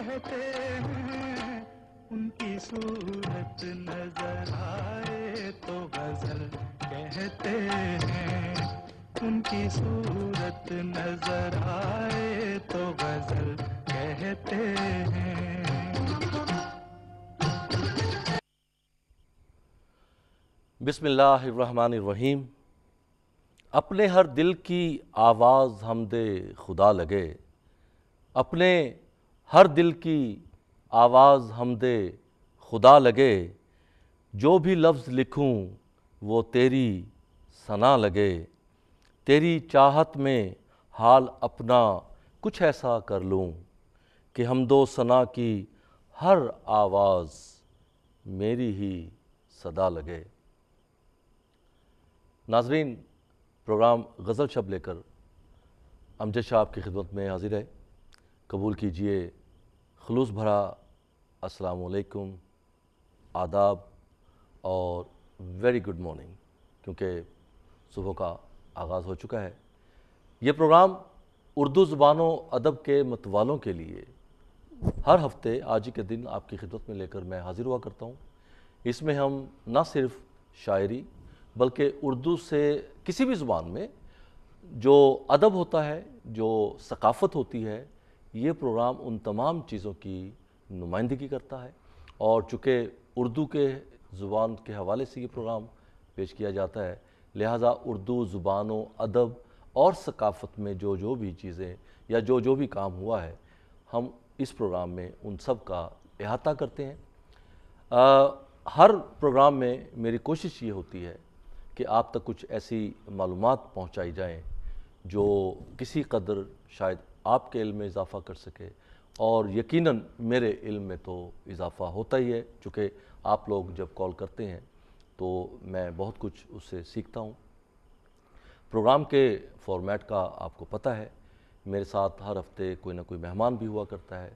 کہتے ہیں، ان کی صورت نظر آئے تو غزل کہتے ہیں، ان کی صورت نظر آئے تو غزل کہتے ہیں۔ بسم اللہ الرحمن الرحیم۔ اپنے ہر دل کی آواز حمد خدا لگے، اپنے ہر دل کی آواز حمد خدا لگے، جو بھی لفظ لکھوں وہ تیری ثنا لگے، تیری چاہت میں حال اپنا کچھ ایسا کر لوں کہ حمد و ثنا کی ہر آواز میری ہی صدا لگے۔ ناظرین، پروگرام غزل شب لے کر امجد شاہ آپ کی خدمت میں حاضر ہے۔ قبول کیجئے خلوص بھرا السلام علیکم، آداب اور ویری گڈ مارننگ، کیونکہ صبح کا آغاز ہو چکا ہے۔ یہ پروگرام اردو زبان و ادب کے متوالوں کے لیے ہر ہفتے آج ہی کے دن آپ کی خدمت میں لے کر میں حاضر ہوا کرتا ہوں۔ اس میں ہم نہ صرف شاعری بلکہ اردو سے کسی بھی زبان میں جو ادب ہوتا ہے، جو ثقافت ہوتی ہے، یہ پروگرام ان تمام چیزوں کی نمائندگی کرتا ہے۔ اور چونکہ اردو کے زبان کے حوالے سے یہ پروگرام پیش کیا جاتا ہے، لہٰذا اردو زبان و ادب اور ثقافت میں جو بھی چیزیں یا جو بھی کام ہوا ہے، ہم اس پروگرام میں ان سب کا احاطہ کرتے ہیں۔ ہر پروگرام میں میری کوشش یہ ہوتی ہے کہ آپ تک کچھ ایسی معلومات پہنچائی جائیں جو کسی قدر شاید آپ کے علم میں اضافہ کر سکے، اور یقیناً میرے علم میں تو اضافہ ہوتا ہی ہے، چونکہ آپ لوگ جب کال کرتے ہیں تو میں بہت کچھ اس سے سیکھتا ہوں۔ پروگرام کے فارمیٹ کا آپ کو پتہ ہے، میرے ساتھ ہر ہفتے کوئی نہ کوئی مہمان بھی ہوا کرتا ہے۔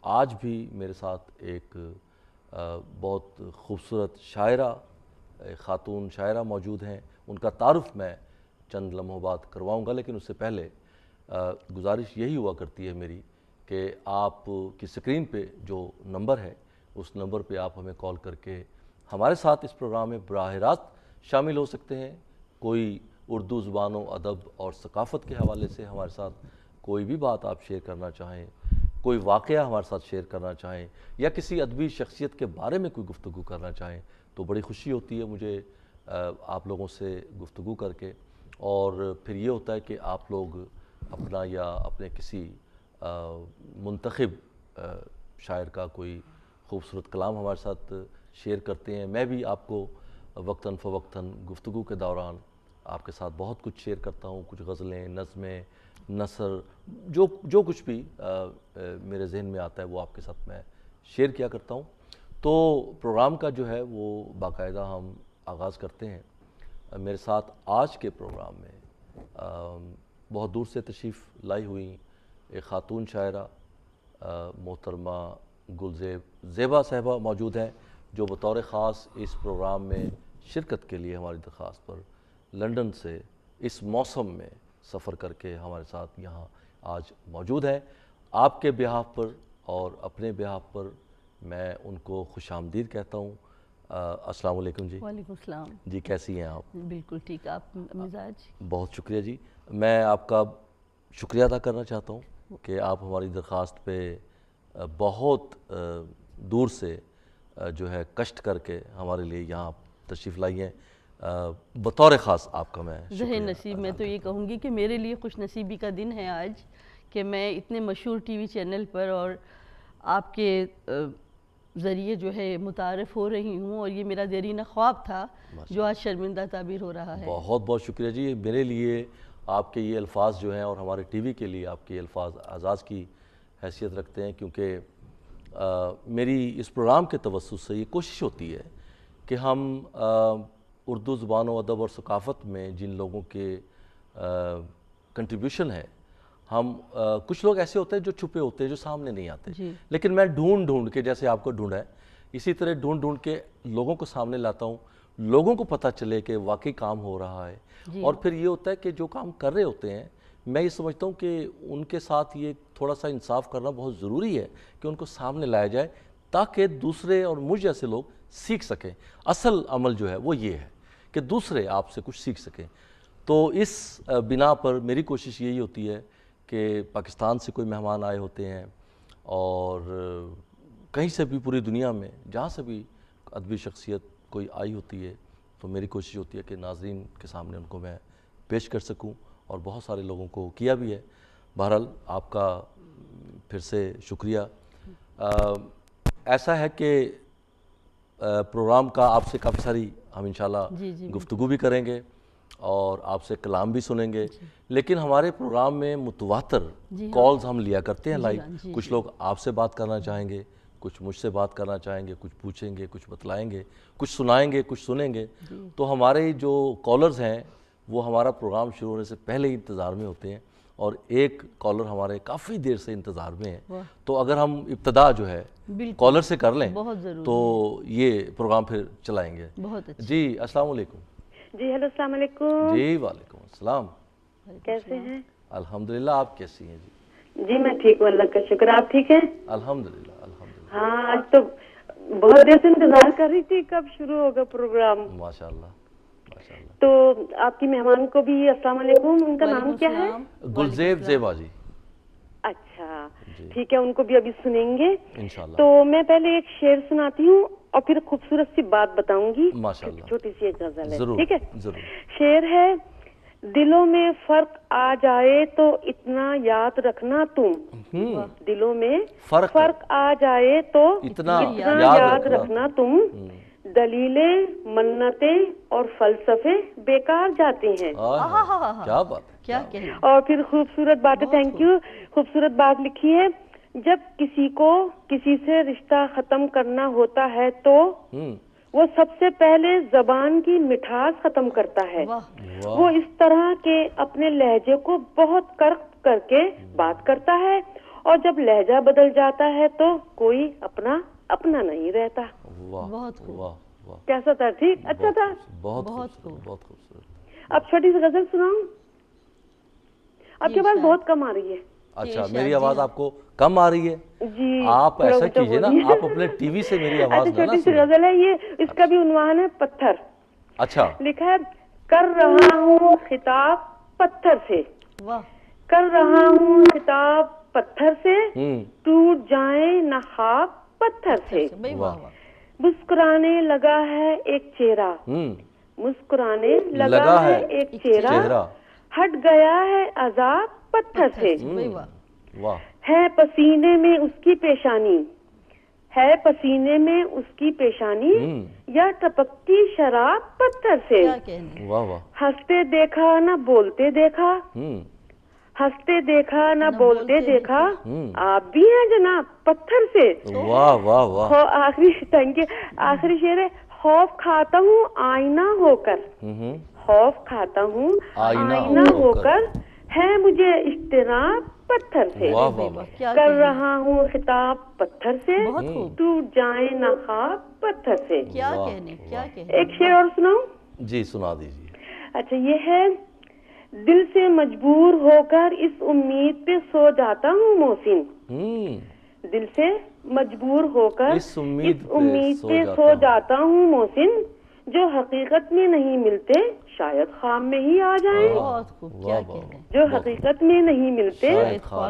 آج بھی میرے ساتھ ایک بہت خوبصورت شاعرہ، خاتون شاعرہ موجود ہیں، ان کا تعارف میں چند لمحوں بعد کرواؤں گا، لیکن اس سے پہلے گزارش یہی ہوا کرتی ہے میری کہ آپ کی سکرین پہ جو نمبر ہے، اس نمبر پہ آپ ہمیں کال کر کے ہمارے ساتھ اس پروگرام میں براہ راست شامل ہو سکتے ہیں۔ کوئی اردو زبان و ادب اور ثقافت کے حوالے سے ہمارے ساتھ کوئی بھی بات آپ شیئر کرنا چاہیں، کوئی واقعہ ہمارے ساتھ شیئر کرنا چاہیں، یا کسی ادبی شخصیت کے بارے میں کوئی گفتگو کرنا چاہیں، تو بڑی خوشی ہوتی ہے مجھے آپ لوگوں سے گفتگو کر کے۔ اور پھر یہ ہوتا ہے کہ آپ لوگ اپنا یا اپنے کسی منتخب شاعر کا کوئی خوبصورت کلام ہمارے ساتھ شیئر کرتے ہیں۔ میں بھی آپ کو وقتاً فوقتاً گفتگو کے دوران آپ کے ساتھ بہت کچھ شیئر کرتا ہوں، کچھ غزلیں، نظمیں، نثر، جو کچھ بھی میرے ذہن میں آتا ہے وہ آپ کے ساتھ میں شیئر کیا کرتا ہوں۔ تو پروگرام کا جو ہے وہ باقاعدہ ہم آغاز کرتے ہیں۔ میرے ساتھ آج کے پروگرام میں بہت دور سے تشریف لائی ہوئی ایک خاتون شاعرہ محترمہ زیبا صاحبہ موجود ہیں، جو بطور خاص اس پروگرام میں شرکت کے لیے ہماری درخواست پر لندن سے اس موسم میں سفر کر کے ہمارے ساتھ یہاں آج موجود ہیں۔ آپ کے بیہاف پر اور اپنے بیہاف پر میں ان کو خوش آمدید کہتا ہوں۔ السلام علیکم جی۔ وعلیکم السلام جی، کیسی ہیں آپ؟ بالکل ٹھیک، آپ مزاج؟ بہت شکریہ جی۔ میں آپ کا شکریہ ادا کرنا چاہتا ہوں کہ آپ ہماری درخواست پہ بہت دور سے جو ہے کشٹ کر کے ہمارے لیے یہاں تشریف لائی ہیں۔ بطور خاص آپ کا میں ذہن نصیب، میں تو یہ کہوں گی کہ میرے لیے خوش نصیبی کا دن ہے آج کہ میں اتنے مشہور ٹی وی چینل پر اور آپ کے ذریعے جو ہے متعارف ہو رہی ہوں، اور یہ میرا دیرینہ خواب تھا جو آج شرمندہ تعبیر ہو رہا ہے۔ بہت بہت شکریہ جی۔ میرے لیے آپ کے یہ الفاظ جو ہیں اور ہمارے ٹی وی کے لیے آپ کے الفاظ اعزاز کی حیثیت رکھتے ہیں، کیونکہ میری اس پروگرام کے توسط سے یہ کوشش ہوتی ہے کہ ہم اردو زبان و ادب اور ثقافت میں جن لوگوں کے کنٹریبیوشن ہے، ہم کچھ لوگ ایسے ہوتے ہیں جو چھپے ہوتے ہیں، جو سامنے نہیں آتے، لیکن میں ڈھونڈ کے، جیسے آپ کو ڈھونڈا ہے اسی طرح ڈھونڈ کے لوگوں کو سامنے لاتا ہوں، لوگوں کو پتہ چلے کہ واقعی کام ہو رہا ہے۔ اور پھر یہ ہوتا ہے کہ جو کام کر رہے ہوتے ہیں میں یہ سمجھتا ہوں کہ ان کے ساتھ یہ تھوڑا سا انصاف کرنا بہت ضروری ہے کہ ان کو سامنے لایا جائے تاکہ دوسرے اور مجھ جیسے لوگ سیکھ سکیں. اصل عمل جو ہے وہ یہ ہے کہ دوسرے آپ سے کچھ سیکھ سکیں. تو اس بنا پر میری کوشش یہی ہوتی ہے کہ پاکستان سے کوئی مہمان آئے ہوتے ہیں اور کہیں سے بھی پوری دنیا میں جہاں سے بھی ادبی شخصیت کوئی آئی ہوتی ہے تو میری کوشش ہوتی ہے کہ ناظرین کے سامنے ان کو میں پیش کر سکوں اور بہت سارے لوگوں کو کیا بھی ہے. بہرحال آپ کا پھر سے شکریہ. ایسا ہے کہ پروگرام کا آپ سے کافی ساری ہم انشاءاللہ گفتگو بھی کریں گے اور آپ سے کلام بھی سنیں گے, لیکن ہمارے پروگرام میں متواتر کالز ہم لیا کرتے ہیں لائیو. کچھ لوگ آپ سے بات کرنا چاہیں گے, کچھ مجھ سے بات کرنا چاہیں گے, کچھ پوچھیں گے, کچھ بتلائیں گے, کچھ سنائیں گے, کچھ سنیں گے. تو ہمارے جو کالرز ہیں وہ ہمارا پروگرام شروع ہونے سے پہلے ہی انتظار میں ہوتے ہیں اور ایک کالر ہمارے کافی دیر سے انتظار میں ہیں. تو اگر ہم ابتدا جو ہے کالر سے کر لیں تو یہ پروگرام پھر چلائیں گے. جی السلام علیکم. جی ہیلو السلام علیکم. جی وعلیکم السلام. کیسے ہیں؟ الحمدللہ. آپ کیسی ہیں؟ جی میں ٹھیک ہوں, اللہ کا شکر. آپ ٹھیک ہیں؟ الحمدللہ الحمدللہ. ہاں آج تو بہت دیر سے انتظار کر رہی تھی کب شروع ہوگا پروگرام. ماشاءاللہ ماشاءاللہ. تو آپ کی مہمان کو بھی السلام علیکم. ان کا نام کیا ہے؟ گلزیب زیبا جی. اچھا ٹھیک ہے, ان کو بھی ابھی سنیں گے انشاءاللہ. تو میں پہلے ایک شعر سناتی ہوں اور پھر خوبصورت سی بات بتاؤں گی. ماشاءاللہ. چھوٹی سی ایک غزل ہے, ضرور ٹھیک ہے؟ ضرور. شعر ہے, دلوں میں فرق آ جائے تو اتنا یاد رکھنا تم. دلوں میں فرق آ جائے تو اتنا یاد رکھنا تم. دلیلیں منتیں اور فلسفے بیکار جاتے ہیں. کیا بات ہے, کیا کہنا. اور پھر خوبصورت بات ہے, تھینک یو. خوبصورت بات لکھی ہے, جب کسی کو کسی سے رشتہ ختم کرنا ہوتا ہے تو وہ سب سے پہلے زبان کی مٹھاس ختم کرتا ہے. وہ اس طرح کے اپنے لہجے کو بہت کرخت کر کے بات کرتا ہے اور جب لہجہ بدل جاتا ہے تو کوئی اپنا اپنا نہیں رہتا. بہت خوب. کیسا تھا؟ ٹھیک, اچھا تھا. بہت بہت خوبصورت. اب چھوٹی سی غزل سناؤں. آپ کے پاس بہت کم آ رہی ہے. اچھا میری آواز آپ کو کم آ رہی ہے؟ جی آپ ایسا کیجئے نا, آپ اپنے ٹی وی سے میری آواز نہ چھوٹی سی غزل ہے یہ, اس کا بھی عنوان ہے پتھر. اچھا. لکھا ہے, کر رہا ہوں خطاب پتھر سے, کر رہا ہوں خطاب پتھر سے, ٹوٹ جائیں نہ خواب پتھر سے. مسکرانے لگا ہے ایک چہرہ, مسکرانے لگا ہے ایک چہرہ, ہٹ گیا ہے عذاب پتھر سے. ہے پسینے میں اس کی پیشانی, ہے پسینے میں اس کی پیشانی, یا ٹپکتی شراب پتھر سے. ہنستے دیکھا نہ بولتے دیکھا, ہنستے دیکھا نہ بولتے دیکھا, آپ بھی ہیں جناب پتھر سے. واہ واہ واہ. آخری تھینک یو. آخری شعر ہے, خوف کھاتا ہوں آئینہ ہو کر, خوف کھاتا ہوں آئینہ ہو کر, ہے مجھے اجتناب پتھر سے. کر رہا ہوں خطاب پتھر سے, ٹوٹ جائیں نہ خواب پتھر سے. کیا کہنے, کیا کہنے. ایک شعر اور سناؤں؟ جی سنا دیجیے. اچھا یہ ہے, دل سے مجبور ہو کر اس امید پہ سو جاتا ہوں محسن, دل سے مجبور ہو کر اس امید پہ سو جاتا ہوں محسن, جو حقیقت میں نہیں ملتے شاید خواب میں ہی آ جائیں. جو حقیقت میں نہیں ملتے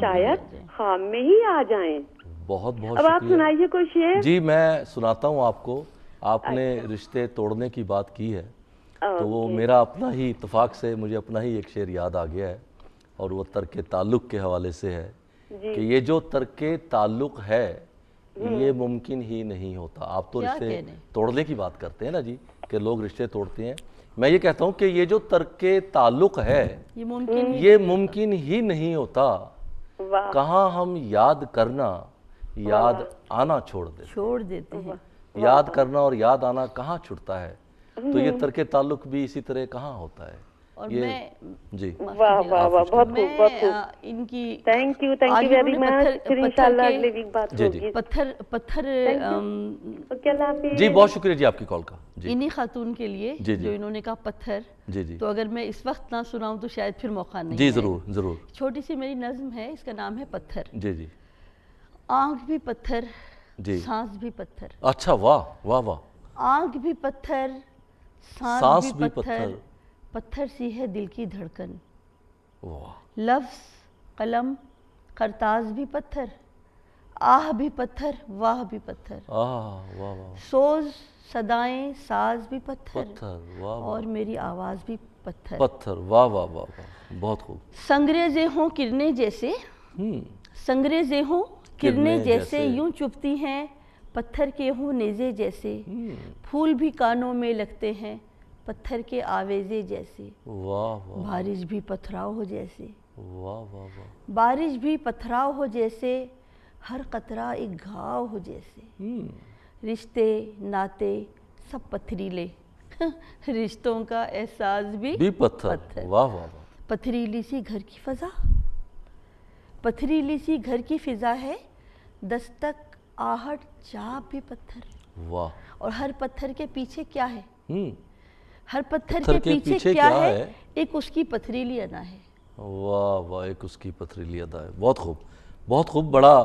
شاید خواب میں ہی آ جائیں. بہت بہت اب آپ سنائیے کوئی شعر. جی میں سناتا ہوں آپ کو. آپ نے رشتے توڑنے کی بات کی ہے تو وہ میرا اپنا ہی اتفاق سے مجھے اپنا ہی ایک شعر یاد آ گیا ہے, اور وہ ترک تعلق کے حوالے سے ہے کہ یہ جو ترک تعلق ہے یہ ممکن ہی نہیں ہوتا. آپ تو رشتے توڑنے کی بات کرتے ہیں نا جی, کہ لوگ رشتے توڑتے ہیں. میں یہ کہتا ہوں کہ یہ جو ترک تعلق ہے یہ ممکن ہی نہیں ہوتا. کہاں ہم یاد کرنا یاد آنا چھوڑ دیتے ہیں, یاد کرنا اور یاد آنا کہاں چھٹتا ہے. تو یہ ترک تعلق بھی اسی طرح کہاں ہوتا ہے. اور میں جی واہ واہ واہ، بہت خوب بہت خوب، ان کی تھینک یو ویری مچ، پھر انشاءاللہ اگلے ویک بات جی جی ہوگی. پتھر اوکے، اللہ حافظ. جی بہت شکریہ جی آپ کی کال کا. جی انہی خاتون کے لیے جی جی جو انہوں نے کہا پتھر، جی جی تو اگر میں اس وقت نہ سناؤں تو شاید پھر موقع نہیں جی ہے. ضرور ضرور. چھوٹی سی میری نظم ہے، اس کا نام ہے پتھر. جی جی آنکھ بھی پتھر، جی. سانس بھی پتھر. اچھا واہ واہ واہ. آنکھ بھی پتھر، سانس بھی پتھر، پتھر سی ہے دل کی دھڑکن. واہ. لفظ، قلم، کرتاز بھی پتھر، آہ بھی پتھر، واہ بھی پتھر. واہ واہ. سوز، صدائیں، ساز بھی پتھر، پتھر. واہ واہ. اور میری آواز بھی پتھر. پتھر. واہ واہ واہ واہ. بہت خوب. سنگریزے ہوں کرنے جیسے، سنگریزے ہوں کرنے جیسے، یوں چپتی ہیں پتھر کے ہوں نیزے جیسے. پھول بھی کانوں میں لگتے ہیں پتھر کے آویزے جیسے. واہ واہ. بارش بھی پتھراؤ ہو جیسے، واہ واہ واہ. بارش بھی پتھراؤ ہو جیسے، ہر قطرہ ایک گھاؤ ہو جیسے. رشتے ناتے سب پتھریلے، رشتوں کا احساس بھی پتھر. واہ واہ واہ. پتھریلی سی گھر کی فضا، پتھریلی سی گھر کی فضا ہے، دستک آہٹ چاپ بھی پتھر. واہ. اور ہر پتھر کے پیچھے کیا ہے، ہر پتھر پتھر کے پیچھے کیا ہے، ایک اس کی پتھریلی ادا ہے. واہ واہ. ایک اس کی پتھریلی ادا ہے. بہت خوب بہت خوب. بڑا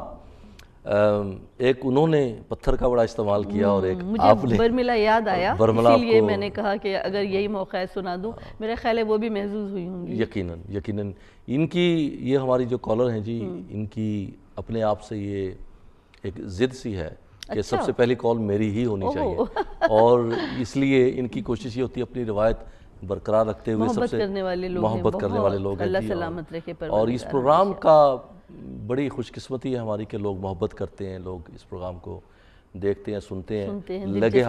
ایک انہوں نے پتھر کا بڑا استعمال کیا اور ایک آپ نے مجھے برملا یاد آیا، برملا اسی لیے میں نے کہا کہ اگر یہی موقع ہے سنا دوں. میرا خیال ہے وہ بھی محظوظ ہوئی ہوں گی. یقیناً یقیناً. ان کی یہ ہماری جو کالر ہیں جی، ان کی اپنے آپ سے یہ ایک ضد سی ہے کہ سب سے پہلی کال میری ہی ہونی چاہیے، اور اس لیے ان کی کوشش یہ ہوتی ہے اپنی روایت برقرار رکھتے ہوئے محبت کرنے والے لوگ ہیں، محبت کرنے والے لوگ ہیں. اللہ سلامت رکھے. اور اس پروگرام کا بڑی خوش قسمتی ہے ہماری کہ لوگ محبت کرتے ہیں، لوگ اس پروگرام کو دیکھتے ہیں، سنتے ہیں. لگے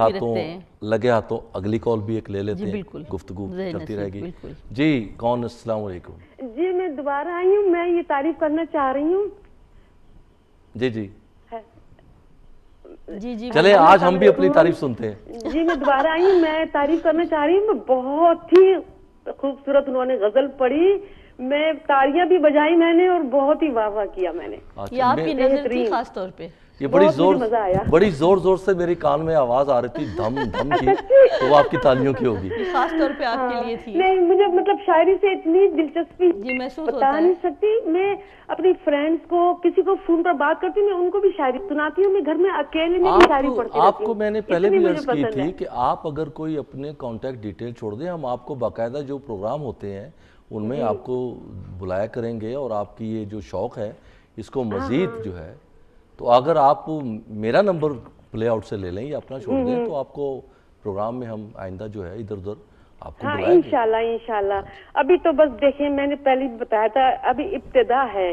ہاتھوں اگلی کال بھی ایک لے لیتے ہیں، گفتگو چلتی رہے گی. جی کون؟ السلام علیکم. جی میں دوبارہ آئی ہوں، میں یہ تعریف کرنا چاہ رہی ہوں. جی جی جی جی چلے آج ہم بھی اپنی تعریف سنتے ہیں. جی میں دوبارہ آئی ہوں، میں تعریف کرنا چاہ رہی ہوں. بہت ہی خوبصورت انہوں نے غزل پڑھی، میں تالیاں بھی بجائی میں نے اور بہت ہی واہ واہ کیا میں نے. یہ آپ کی نظر تھی خاص طور پہ. یہ بڑی زور زور سے میری کان میں آواز آ رہی تھی دھم دھم کی، تو وہ آپ کی تالیوں کی ہوگی. خاص طور پہ آپ کے لیے تھی. نہیں مجھے مطلب شاعری سے اتنی دلچسپی بتا نہیں سکتی. میں اپنی فرینڈز کو کسی کو فون پر بات کرتی ہوں، میں ان کو بھی شاعری سناتی ہوں. میں گھر میں اکیلے میں بھی شاعری پڑھتی رہتی ہوں. آپ کو میں نے پہلے بھی عرض کی تھی کہ آپ اگر کوئی اپنے کانٹیکٹ ڈیٹیل چھوڑ دیں، ہم آپ کو باقاعدہ جو پروگرام ہوتے ہیں ان میں آپ کو بلایا کریں گے، اور آپ کی یہ جو شوق ہے اس کو مزید جو ہے، تو اگر آپ میرا نمبر پلے آؤٹ سے لے لیں یا اپنا چھوڑ دیں تو آپ کو پروگرام میں ہم آئندہ جو ہے ادھر ادھر آپ کو بلائیں گے. انشاءاللہ انشاءاللہ. ابھی تو بس دیکھیں میں نے پہلے بتایا تھا ابھی ابتدا ہے.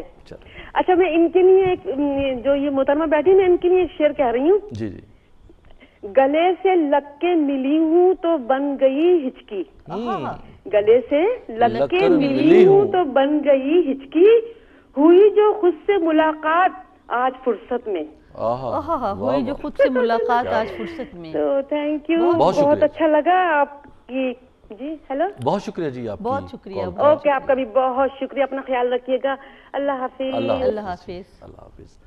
اچھا میں ان کے لیے جو یہ محترمہ بیٹھی میں ان کے لیے ایک شعر کہہ رہی ہوں. جی جی. گلے سے لگ کے ملی ہوں تو بن گئی ہچکی، گلے سے لگ کے ملی ہوں تو بن گئی ہچکی، ہوئی جو خود سے ملاقات آج فرصت میں. ہوئی جو خود سے ملاقات آج فرصت میں. تو تھینک یو، بہت اچھا لگا آپ کی. جی ہیلو، بہت شکریہ جی آپ کی. بہت شکریہ. اوکے آپ کا بھی بہت شکریہ. اپنا خیال رکھیے گا. اللہ حافظ. اللہ حافظ. اللہ حافظ.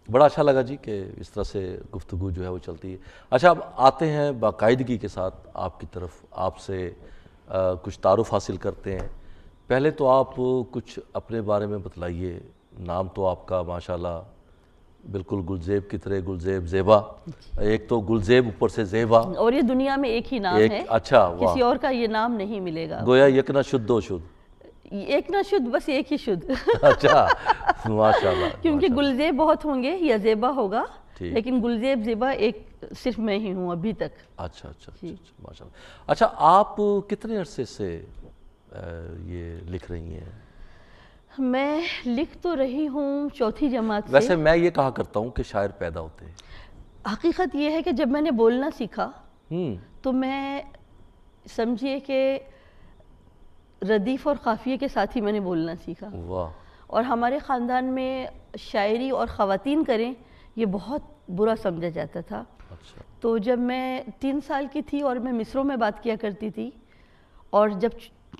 بڑا اچھا لگا جی کہ اس طرح سے گفتگو جو ہے وہ چلتی ہے. اچھا اب آتے ہیں باقاعدگی کے ساتھ آپ کی طرف، آپ سے کچھ تعارف حاصل کرتے ہیں. پہلے تو آپ کچھ اپنے بارے میں بتلائیے. نام تو آپ کا ماشاءاللہ بالکل گلزیب کی طرح، گلزیب زیبا. ایک تو گلزیب اوپر سے زیبا، اور یہ دنیا میں ایک ہی نام ہے. اچھا کسی اور کا یہ نام نہیں ملے گا. گویا یک نہ شد دو شد. ایک نہ شد، بس ایک ہی شد. اچھا ماشاءاللہ. کیونکہ گلزیب بہت ہوں گے یا زیبا ہوگا، لیکن گلزیب زیبا ایک صرف میں ہی ہوں ابھی تک. اچھا اچھا ماشاءاللہ. اچھا آپ کتنے عرصے سے یہ لکھ رہی ہیں؟ میں لکھ تو رہی ہوں چوتھی جماعت سے. ویسے میں یہ کہا کرتا ہوں کہ شاعر پیدا ہوتے ہیں. حقیقت یہ ہے کہ جب میں نے بولنا سیکھا تو میں سمجھیے کہ ردیف اور قافیے کے ساتھ ہی میں نے بولنا سیکھا. واہ. اور ہمارے خاندان میں شاعری اور خواتین کریں یہ بہت برا سمجھا جاتا تھا. تو جب میں 3 سال کی تھی اور میں مصروں میں بات کیا کرتی تھی اور جب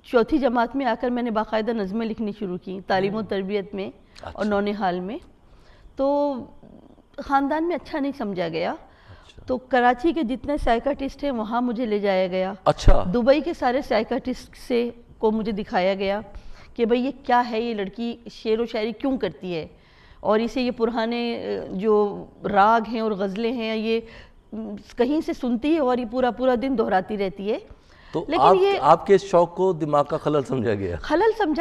چوتھی جماعت میں آ کر میں نے باقاعدہ نظمیں لکھنی شروع کی تعلیم و تربیت میں اور نونہال میں، تو خاندان میں اچھا نہیں سمجھا گیا، تو کراچی کے جتنے سائیکاٹسٹ ہیں وہاں مجھے لے جایا گیا، دبئی کے سارے سائیکاٹسٹ سے کو مجھے دکھایا گیا کہ بھئی یہ کیا ہے، یہ لڑکی شعر و شاعری کیوں کرتی ہے، اور اسے یہ پرانے جو راگ ہیں اور غزلیں ہیں یہ کہیں سے سنتی ہے اور یہ پورا پورا دن دہراتی رہتی ہے۔ تو آپ کے اس شوق کو دماغ کا خلل سمجھا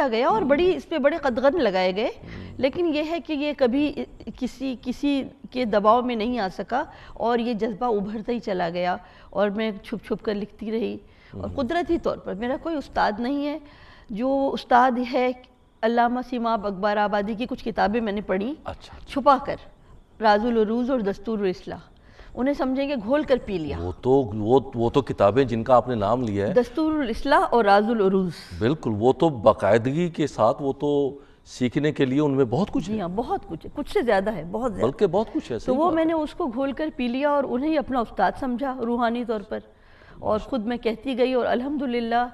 گیا اور بڑی اس پہ بڑے قدغن لگائے گئے، لیکن یہ ہے کہ یہ کبھی کسی کے دباؤ میں نہیں آ سکا اور یہ جذبہ ابھرتا ہی چلا گیا، اور میں چھپ چھپ کر لکھتی رہی، اور قدرتی طور پر میرا کوئی استاد نہیں ہے، جو استاد ہے علامہ سیماب اکبر آبادی کی کچھ کتابیں میں نے پڑھی چھپا کر، راز العروض اور دستور الاصلاح، انہیں سمجھیں گے گھول کر پی لیا، وہ تو کتابیں جن کا آپ نے نام لیا ہے، دستور الاصلاح اور راز العروض، بالکل وہ تو باقاعدگی کے ساتھ، وہ تو سیکھنے کے لیے ان میں بہت کچھ ہے، جی ہاں بہت کچھ ہے، کچھ سے زیادہ ہے، بہت زیادہ، بلکہ بہت کچھ ہے، تو وہ میں نے اس کو گھول کر پی لیا اور انہیں اپنا استاد سمجھا روحانی طور پر، اور خود میں کہتی گئی، اور الحمدللہ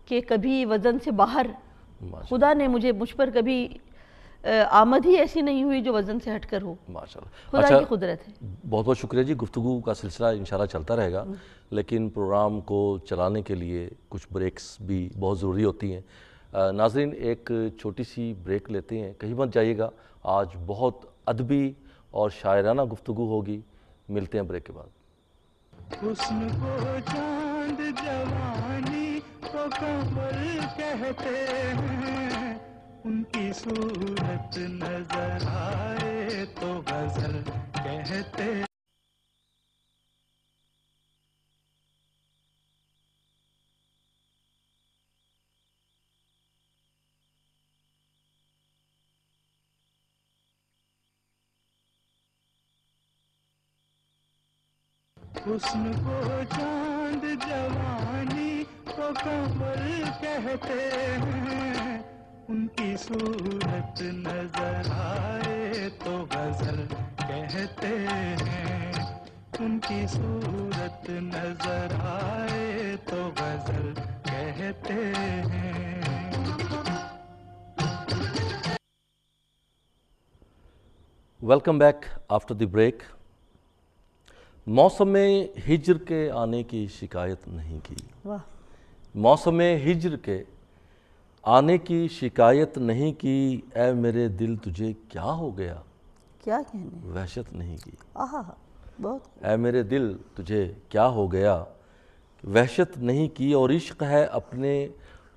کہ کبھی وزن سے باہر خدا نے مجھ پر کبھی آمد ہی ایسی نہیں ہوئی جو وزن سے ہٹ کر ہو، ماشاءاللہ، خدا کی قدرت ہے۔ بہت بہت شکریہ جی، گفتگو کا سلسلہ انشاءاللہ چلتا رہے گا، لیکن پروگرام کو چلانے کے لیے کچھ بریکس بھی بہت ضروری ہوتی ہیں۔ ناظرین ایک چھوٹی سی بریک لیتے ہیں، کہیں مت جائیے گا، آج بہت ادبی اور شاعرانہ گفتگو ہوگی، ملتے ہیں بریک کے بعد۔ حسن کو چاند جوانی کو قمر کہتے ہیں، ان کی صورت نظر آئے تو غزل کہتے ہیں۔ حسن کو چاند جوانی کو قمر کہتے ہیں، ان کی صورت نظر آئے تو غزل کہتے ہیں، ان کی صورت نظر آئے تو غزل کہتے ہیں۔ Welcome back after the break. موسم ہجر کے آنے کی شکایت نہیں کی، موسم ہجر کے آنے کی شکایت نہیں کی، اے میرے دل تجھے کیا ہو گیا، کیا کہنے، وحشت نہیں کی، بہت، اے میرے دل تجھے کیا ہو گیا، وحشت نہیں کی، اور عشق ہے اپنے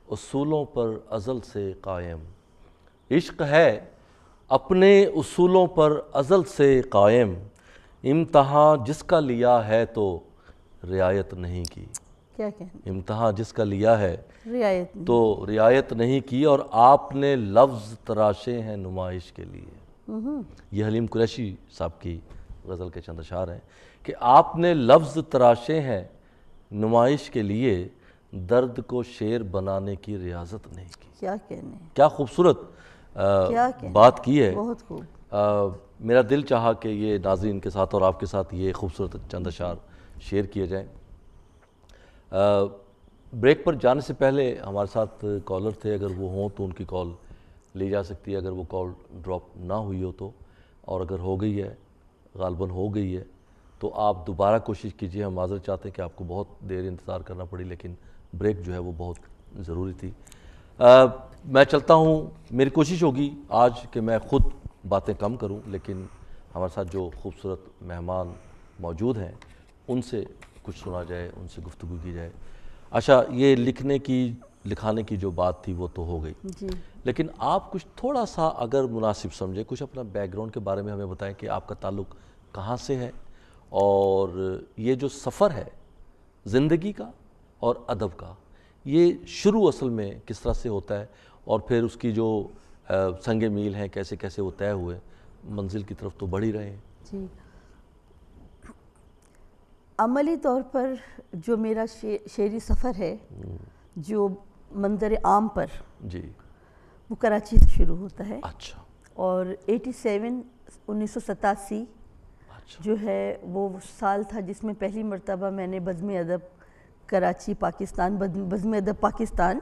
اصولوں پر ازل سے قائم، عشق ہے اپنے اصولوں پر ازل سے قائم، امتحان جس کا لیا ہے تو رعایت نہیں کی، کیا کہنے، امتحان جس کا لیا ہے رعایت نہیں، تو رعایت نہیں کی، اور آپ نے لفظ تراشے ہیں نمائش کے لیے، یہ حلیم قریشی صاحب کی غزل کے چند اشعار ہیں کہ آپ نے لفظ تراشے ہیں نمائش کے لیے، درد کو شعر بنانے کی ریاضت نہیں کی۔ کیا کہنے، کیا خوبصورت بات کی ہے، بہت خوب۔ میرا دل چاہا کہ یہ ناظرین کے ساتھ اور آپ کے ساتھ یہ خوبصورت چند اشعار شیئر کیے جائیں۔ بریک پر جانے سے پہلے ہمارے ساتھ کالر تھے، اگر وہ ہوں تو ان کی کال لی جا سکتی ہے، اگر وہ کال ڈراپ نہ ہوئی ہو تو، اور اگر ہو گئی ہے، غالباً ہو گئی ہے، تو آپ دوبارہ کوشش کیجئے۔ ہم معذرت چاہتے ہیں کہ آپ کو بہت دیر انتظار کرنا پڑی، لیکن بریک جو ہے وہ بہت ضروری تھی۔ میں چلتا ہوں، میری کوشش ہوگی آج کہ میں خود باتیں کم کروں، لیکن ہمارے ساتھ جو خوبصورت مہمان موجود ہیں ان سے کچھ سنا جائے، ان سے گفتگو کی جائے۔ اچھا، یہ لکھانے کی جو بات تھی وہ تو ہو گئی، لیکن آپ کچھ تھوڑا سا اگر مناسب سمجھیں، کچھ اپنا بیک گراؤنڈ کے بارے میں ہمیں بتائیں کہ آپ کا تعلق کہاں سے ہے، اور یہ جو سفر ہے زندگی کا اور ادب کا، یہ شروع اصل میں کس طرح سے ہوتا ہے، اور پھر اس کی جو سنگ میل ہیں کیسے کیسے وہ طے ہوئے، منزل کی طرف تو بڑھ ہی رہے ہیں۔ جی، عملی طور پر جو میرا شعری سفر ہے، جو منظر عام پر جی، وہ کراچی سے شروع ہوتا ہے۔ اچھا، اور 1987 جو ہے وہ سال تھا جس میں پہلی مرتبہ میں نے بزم ادب کراچی پاکستان بزم ادب پاکستان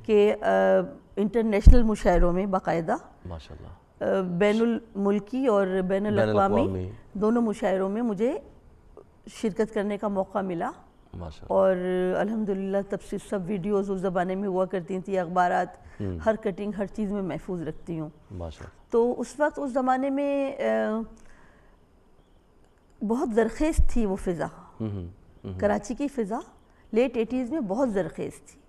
کے انٹرنیشنل مشاعروں میں باقاعدہ ماشاءاللہ بین الملکی اور بین الاقوامی دونوں مشاعروں میں مجھے شرکت کرنے کا موقع ملا اور الحمدللہ تب سے سب ویڈیوز اس زمانے میں ہوا کرتی تھیں, اخبارات, ہر کٹنگ ہر چیز میں محفوظ رکھتی ہوں. تو اس وقت اس زمانے میں بہت زرخیز تھی وہ فضا, کراچی کی فضا لیٹ 80s میں بہت زرخیز تھی,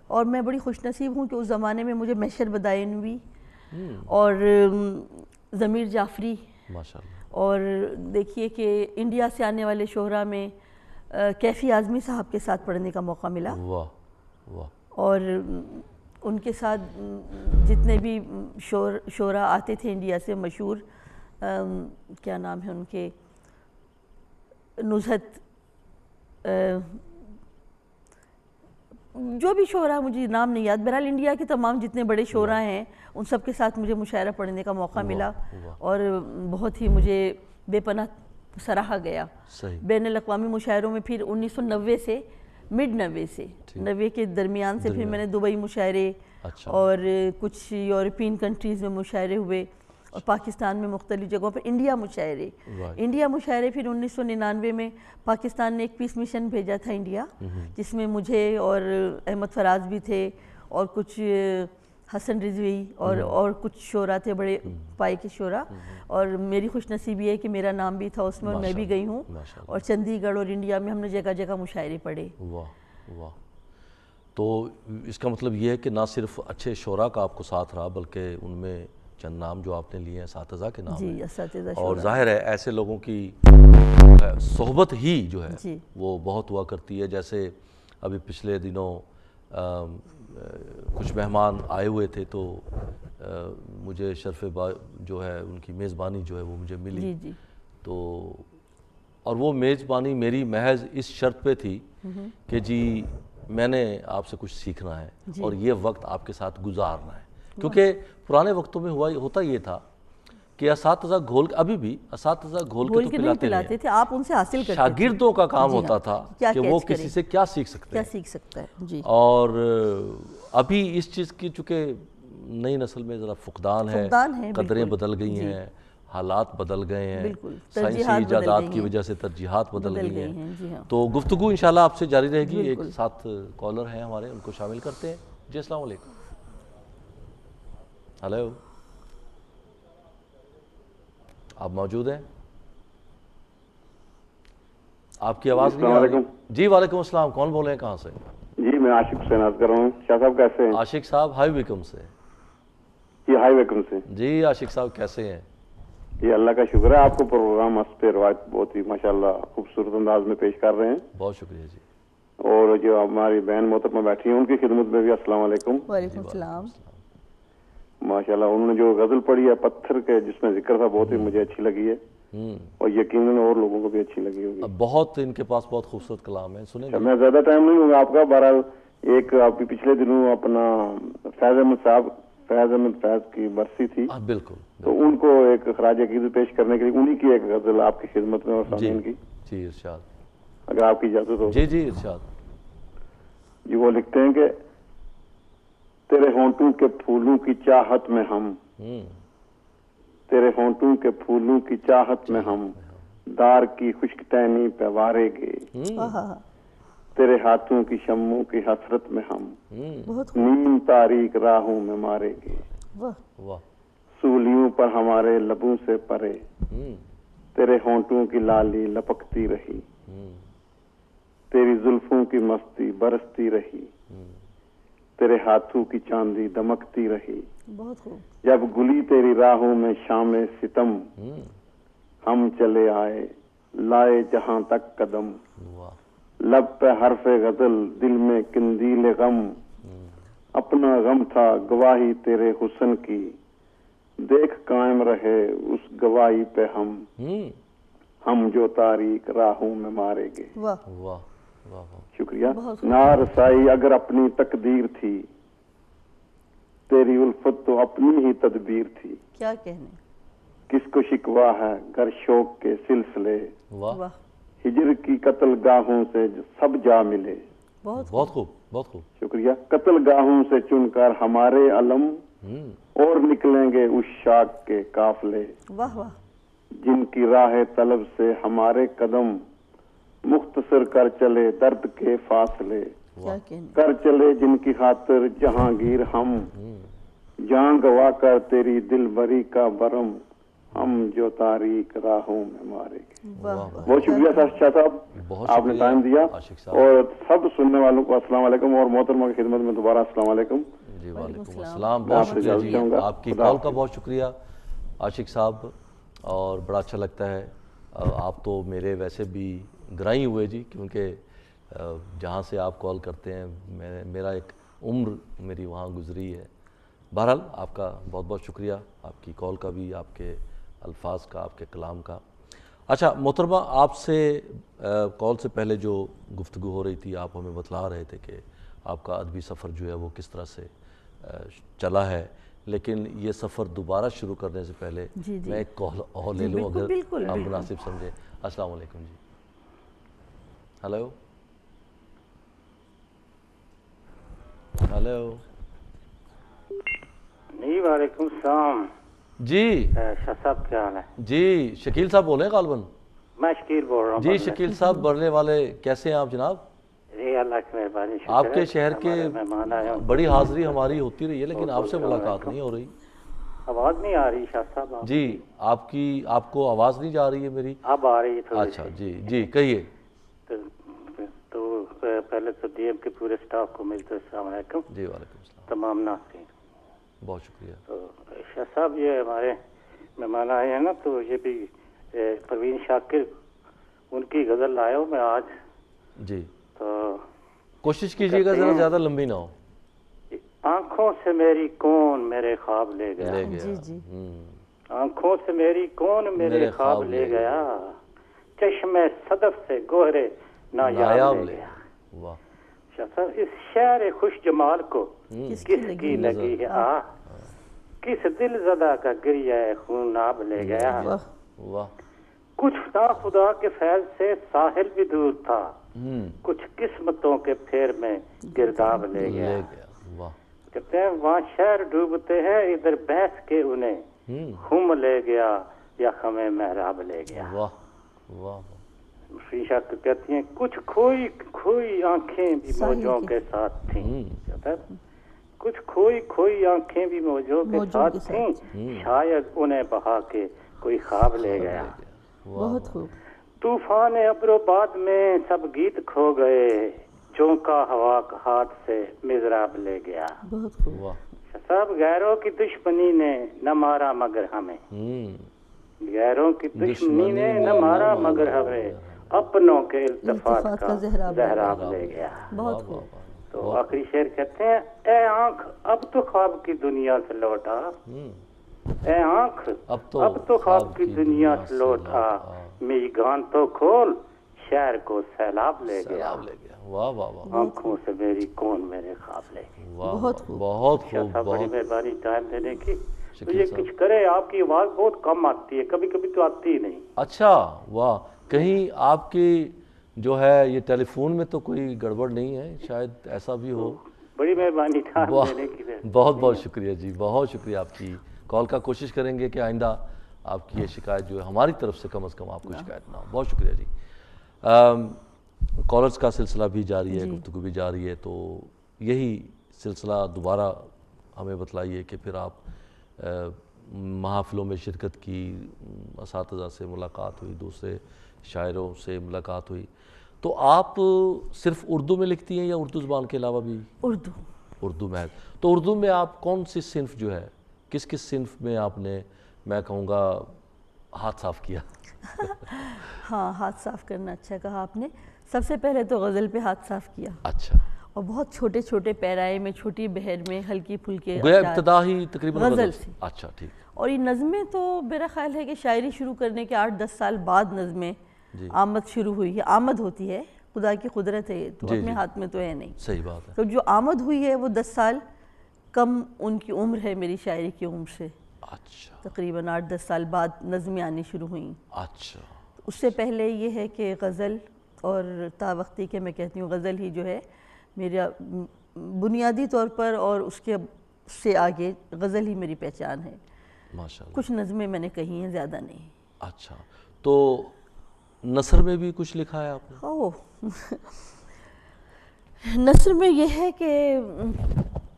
اور میں بڑی خوش نصیب ہوں کہ اس زمانے میں مجھے محشر بدائنوی اور ضمیر جعفری اور دیکھیے کہ انڈیا سے آنے والے شہراء میں کیفی اعظمی صاحب کے ساتھ پڑھنے کا موقع ملا, اور ان کے ساتھ جتنے بھی شعراء آتے تھے انڈیا سے مشہور, کیا نام ہے ان کے, نزہت, جو بھی شعراء مجھے نام نہیں یاد, بہرحال انڈیا کے تمام جتنے بڑے شعراء ہیں ان سب کے ساتھ مجھے مشاعرہ پڑھنے کا موقع ملا, اور بہت ہی مجھے بے پناہ سراہا گیا. بین الاقوامی مشاعروں میں پھر 1990 سے مڈ 90 سے 90 کے درمیان سے پھر میں نے دبئی مشاعرے اور کچھ یورپین کنٹریز میں مشاعرے ہوئے, اور پاکستان میں مختلف جگہوں پر انڈیا مشاعرے پھر 1999 میں پاکستان نے ایک پیس مشن بھیجا تھا انڈیا, جس میں مجھے اور احمد فراز بھی تھے اور کچھ حسن رضوی اور کچھ شعراء تھے, بڑے پائے کے شعراء, اور میری خوش نصیبی ہے کہ میرا نام بھی تھا اس میں اور میں بھی گئی ہوں, اور چندی گڑھ اور انڈیا میں ہم نے جگہ جگہ مشاعرے پڑھے. واہ, تو اس کا مطلب یہ ہے کہ نہ صرف اچھے شعراء کا آپ کو ساتھ رہا بلکہ ان میں چند نام جو آپ نے لیے ہیں اساتذہ کے نام ہیں, اور ظاہر ہے ایسے لوگوں کی صحبت ہی جو ہے وہ بہت ہوا کرتی ہے. جیسے ابھی پچھلے دنوں کچھ مہمان آئے ہوئے تھے تو مجھے شرف جو ہے ان کی میزبانی جو ہے وہ مجھے ملی, تو اور وہ میزبانی میری محض اس شرط پہ تھی کہ جی میں نے آپ سے کچھ سیکھنا ہے اور یہ وقت آپ کے ساتھ گزارنا ہے, کیونکہ پرانے وقتوں میں ہوتا یہ تھا کہ اساتذہ ابھی بھی اساتذہ گھول کے تو پلاتے تھے, آپ ان سے حاصل کرتے تھے. شاگردوں کا کام ہوتا تھا کہ وہ کسی سے کیا سیکھ سکتا ہے, اور ابھی اس چیز کی چونکہ نئی نسل میں ذرا فقدان ہے, قدریں بدل گئی ہیں, حالات بدل گئے ہیں, سائنسی ایجادات کی وجہ سے ترجیحات بدل گئی ہیں. تو گفتگو انشاءاللہ آپ سے جاری رہے گی. ایک ساتھ کالر ہیں ہمارے, ان کو شامل کرتے ہیں. جی السلام علیکم. ہیلو, آپ موجود ہیں؟ آپ کی آواز نہیں آ رہی. جی وعلیکم السلام, کون بول رہے ہیں, کہاں سے؟ جی میں عاشق حسین بات کر رہا ہوں. شاہ صاحب کیسے ہیں؟ عاشق صاحب ہائی ویکم سے. جی ہائی ویکم سے. جی عاشق صاحب کیسے ہیں؟ جی اللہ کا شکر ہے, آپ کو پروگرام اس پہ روایت بہت ہی ماشاءاللہ خوبصورت انداز میں پیش کر رہے ہیں. بہت شکریہ جی. اور جو ہماری بہن محترمہ بیٹھی ہیں ان کی خدمت میں بھی السلام علیکم. وعلیکم السلام. ماشاءاللہ انہوں نے جو غزل پڑھی ہے پتھر کے جس میں ذکر تھا بہت ہی مجھے اچھی لگی ہے, اور یقیناً اور لوگوں کو بھی اچھی لگی ہوگی. بہت ان کے پاس بہت خوبصورت کلام ہے, سنیں گے. میں زیادہ ٹائم نہیں لوں گا آپ کا. بہرحال ایک آپ پچھلے دنوں اپنا فیض احمد فیض کی برسی تھی, بالکل, تو ان کو ایک خراج عقیدت پیش کرنے کے لیے انہی کی ایک غزل آپ کی خدمت میں اور سامعین کی. جی ارشاد, اگر آپ کی اجازت ہو. جی جی ارشاد. جی وہ لکھتے ہیں کہ تیرے ہونٹوں کے پھولوں کی چاہت میں ہم, تیرے ہونٹوں کے پھولوں کی چاہت میں ہم دار کی خشک ٹہنی پہ وارے گے, تیرے ہاتھوں کی شموں کی حسرت میں ہم نیم تاریک راہوں میں مارے گے, سولیوں پر ہمارے لبوں سے پرے تیرے ہونٹوں کی لالی لپکتی رہی, تیری زلفوں کی مستی برستی رہی, تیرے ہاتھوں کی چاندی دمکتی رہی. جب گلی تیری راہوں میں شام ستم ہم چلے آئے لائے جہاں تک قدم, لب پہ حرف غزل دل میں قندیل غم, اپنا غم تھا گواہی تیرے حسن کی, دیکھ قائم رہے اس گواہی پہ ہم جو تاریک راہوں میں مارے گے. شکریہ. نارسائی اگر اپنی تقدیر تھی, تیری الفت تو اپنی ہی تدبیر تھی, کیا کہنے, کس کو شکوا ہے گر شوق کے سلسلے, ہجر کی قتل گاہوں سے سب جا ملے. بہت خوب بہت خوب. شکریہ. قتل گاہوں سے چن کر ہمارے علم اور نکلیں گے اس شاک کے قافلے. واہ واہ. جن کی راہ طلب سے ہمارے قدم مختصر کر چلے درد کے فاصلے. کر چلے جن کی خاطر جہانگیر ہم جان گوا کر تیری دل بری کا برم ہم جو تاریک راہوں میں مارے گے. بہت شکریہ شاہ صاحب, آپ نے ٹائم دیا. اور سب سننے والوں کو السلام علیکم, اور محترمہ کی خدمت میں دوبارہ السلام علیکم. جی وعلیکم السلام. بہت شکریہ جی, آپ کی کال کا بہت شکریہ عاشق صاحب, اور بڑا اچھا لگتا ہے. آپ تو میرے ویسے بھی گرائی ہوئے جی, کیونکہ جہاں سے آپ کال کرتے ہیں میرا ایک عمر میری وہاں گزری ہے. بہرحال آپ کا بہت بہت شکریہ, آپ کی کال کا بھی, آپ کے الفاظ کا, آپ کے کلام کا. اچھا محترمہ, آپ سے کال سے پہلے جو گفتگو ہو رہی تھی, آپ ہمیں بتلا رہے تھے کہ آپ کا ادبی سفر جو ہے وہ کس طرح سے چلا ہے, لیکن یہ سفر دوبارہ شروع کرنے سے پہلے میں ایک کال اور لے لوں اگر آپ مناسب سمجھیں. السلام علیکم جی. Hello hello. جی وعلیکم السلام. جی شاہ صاحب کیا حال ہے؟ جی شکیل صاحب بول رہے ہیں غالباً؟ میں شکیل بول رہا ہوں. جی شکیل صاحب برنے والے, کیسے ہیں آپ جناب؟ جی اللہ کی مہربانی. آپ کے شہر کے بڑی حاضری ہماری ہوتی رہی ہے, لیکن آپ سے ملاقات نہیں ہو رہی. آواز نہیں آ رہی شاہ صاحب؟ جی آپ کو آواز نہیں جا رہی ہے میری؟ اب آ رہی ہے. اچھا جی جی کہیے. تو پہلے تو ڈی ایم کے پورے سٹاف کو ملتے السلام علیکم. جی وعلیکم السلام. تمام ناظرین بہت شکریہ. تو شاہ صاحب یہ ہمارے مہمان آئے ہیں نا, تو یہ بھی پروین شاکر ان کی غزل لائے ہوں میں آج. جی تو کوشش کیجیے گا ذرا زیادہ لمبی نہ ہو. آنکھوں سے میری کون میرے خواب لے گیا. جی جی. آنکھوں سے میری کون میرے خواب لے گیا, چشمے صدف سے گوہرے نایاب لے گیا. واہ. اس شعر خوش جمال کو کس کی لگی ہے آہ, کس دل زدہ کا گریہ خوناب لے گیا. واہ. کچھ نا خدا کے فیض سے ساحل بھی دور تھا, کچھ قسمتوں کے پھیر میں گرداب لے گیا. کہتے ہیں وہاں شہر ڈوبتے ہیں, ادھر بحث کے انہیں خم لے گیا یا خمیں محراب لے گیا. واہ واہ. شیشہ کہتی ہیں کچھ کھوئی آنکھیں بھی موجوں کے ساتھ تھیں, کچھ کھوئی آنکھیں بھی موجوں کے ساتھ تھیں, شاید انہیں بہا کے کوئی خواب لے گیا. بہت خوب. طوفان ابروباد میں سب گیت کھو گئے, چونکا ہوا ہاتھ سے مضراب لے گیا. بہت خوب. سب غیروں کی دشمنی نے نہ مارا مگر ہمیں, غیروں کی دشمنی نے نہ مارا مگر ہمیں, اپنوں کے التفات کا زہراب لے گیا. بہت خوب. تو آخری شعر کہتے ہیں, اے آنکھ اب تو خواب کی دنیا سے لوٹا, اے آنکھ اب تو خواب کی دنیا سے لوٹا, میگان تو کھول شہر کو سیلاب لے گیا. واہ واہ واہ. آنکھوں سے میری کون میرے خواب لے گیا. بہت خوب. بہت خوب. بڑی مہربانی ٹائم دینے کی. تو یہ کچھ کرے, آپ کی آواز بہت کم آتی ہے, کبھی کبھی تو آتی ہی نہیں. اچھا واہ. کہیں آپ کی جو ہے یہ ٹیلی فون میں تو کوئی گڑبڑ نہیں ہے, شاید ایسا بھی ہو. بڑی مہربانی ٹائم دینے کی. بہت بہت شکریہ جی, بہت شکریہ آپ کی کال کا. کوشش کریں گے کہ آئندہ آپ کی یہ شکایت جو ہے ہماری طرف سے کم از کم آپ کو شکایت نہ ہو. بہت شکریہ جی. کالرز کا سلسلہ بھی جاری ہے, گفتگو بھی جاری ہے, تو یہی سلسلہ دوبارہ ہمیں بتلائیے کہ پھر آپ محافلوں میں شرکت کی, اساتذہ سے ملاقات ہوئی, دوسرے شاعروں سے ملاقات ہوئی, تو آپ صرف اردو میں لکھتی ہیں یا اردو زبان کے علاوہ بھی؟ اردو میں. تو اردو میں آپ کون سی صنف جو ہے, کس صنف میں آپ نے, میں کہوں گا, ہاتھ صاف کیا؟ ہاں, ہاتھ صاف کرنا اچھا کہا آپ نے. سب سے پہلے تو غزل پہ ہاتھ صاف کیا. اچھا. اور بہت چھوٹے چھوٹے پیرائے میں, چھوٹی بہر میں, ہلکی پھلکے ابتدا ہی تقریباً غزل سے. اچھا ٹھیک. اور یہ نظمیں تو میرا خیال ہے کہ شاعری شروع کرنے کے 8-10 سال بعد نظمیں آمد شروع ہوئی ہے. آمد ہوتی ہے, خدا کی قدرت ہے, تو اپنے ہاتھ میں تو ہے نہیں. صحیح بات ہے. تو جو آمد ہوئی ہے وہ 10 سال کم ان کی عمر ہے میری شاعری کی عمر سے. اچھا. تقریباً 8-10 سال بعد نظمیں آنی شروع ہوئیں. اچھا. اس سے پہلے یہ ہے کہ غزل اور تا وقتی کہ میں کہتی ہوں غزل ہی جو ہے میرا بنیادی طور پر، اور اس کے سے آگے غزل ہی میری پہچان ہے. ماشاءاللہ. کچھ نظمیں میں نے کہی ہیں، زیادہ نہیں. اچھا، تو نثر میں بھی کچھ لکھا ہے آپ نے؟ نثر میں یہ ہے کہ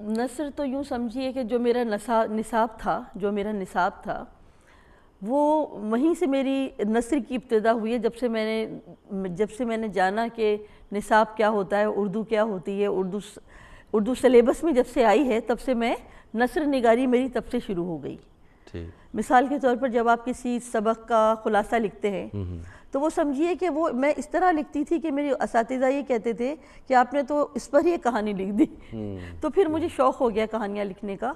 نثر تو یوں سمجھیے کہ جو میرا نصاب تھا وہ وہیں سے میری نثر کی ابتدا ہوئی ہے. جب سے میں نے جانا کہ نصاب کیا ہوتا ہے، اردو کیا ہوتی ہے، اردو سلیبس میں جب سے آئی ہے تب سے میں نثر نگاری میری تب سے شروع ہو گئی. مثال کے طور پر جب آپ کسی سبق کا خلاصہ لکھتے ہیں تو وہ سمجھیے کہ وہ میں اس طرح لکھتی تھی کہ میرے اساتذہ یہ کہتے تھے کہ آپ نے تو اس پر ہی ایک کہانی لکھ دی. تو پھر مجھے شوق ہو گیا کہانیاں لکھنے کا،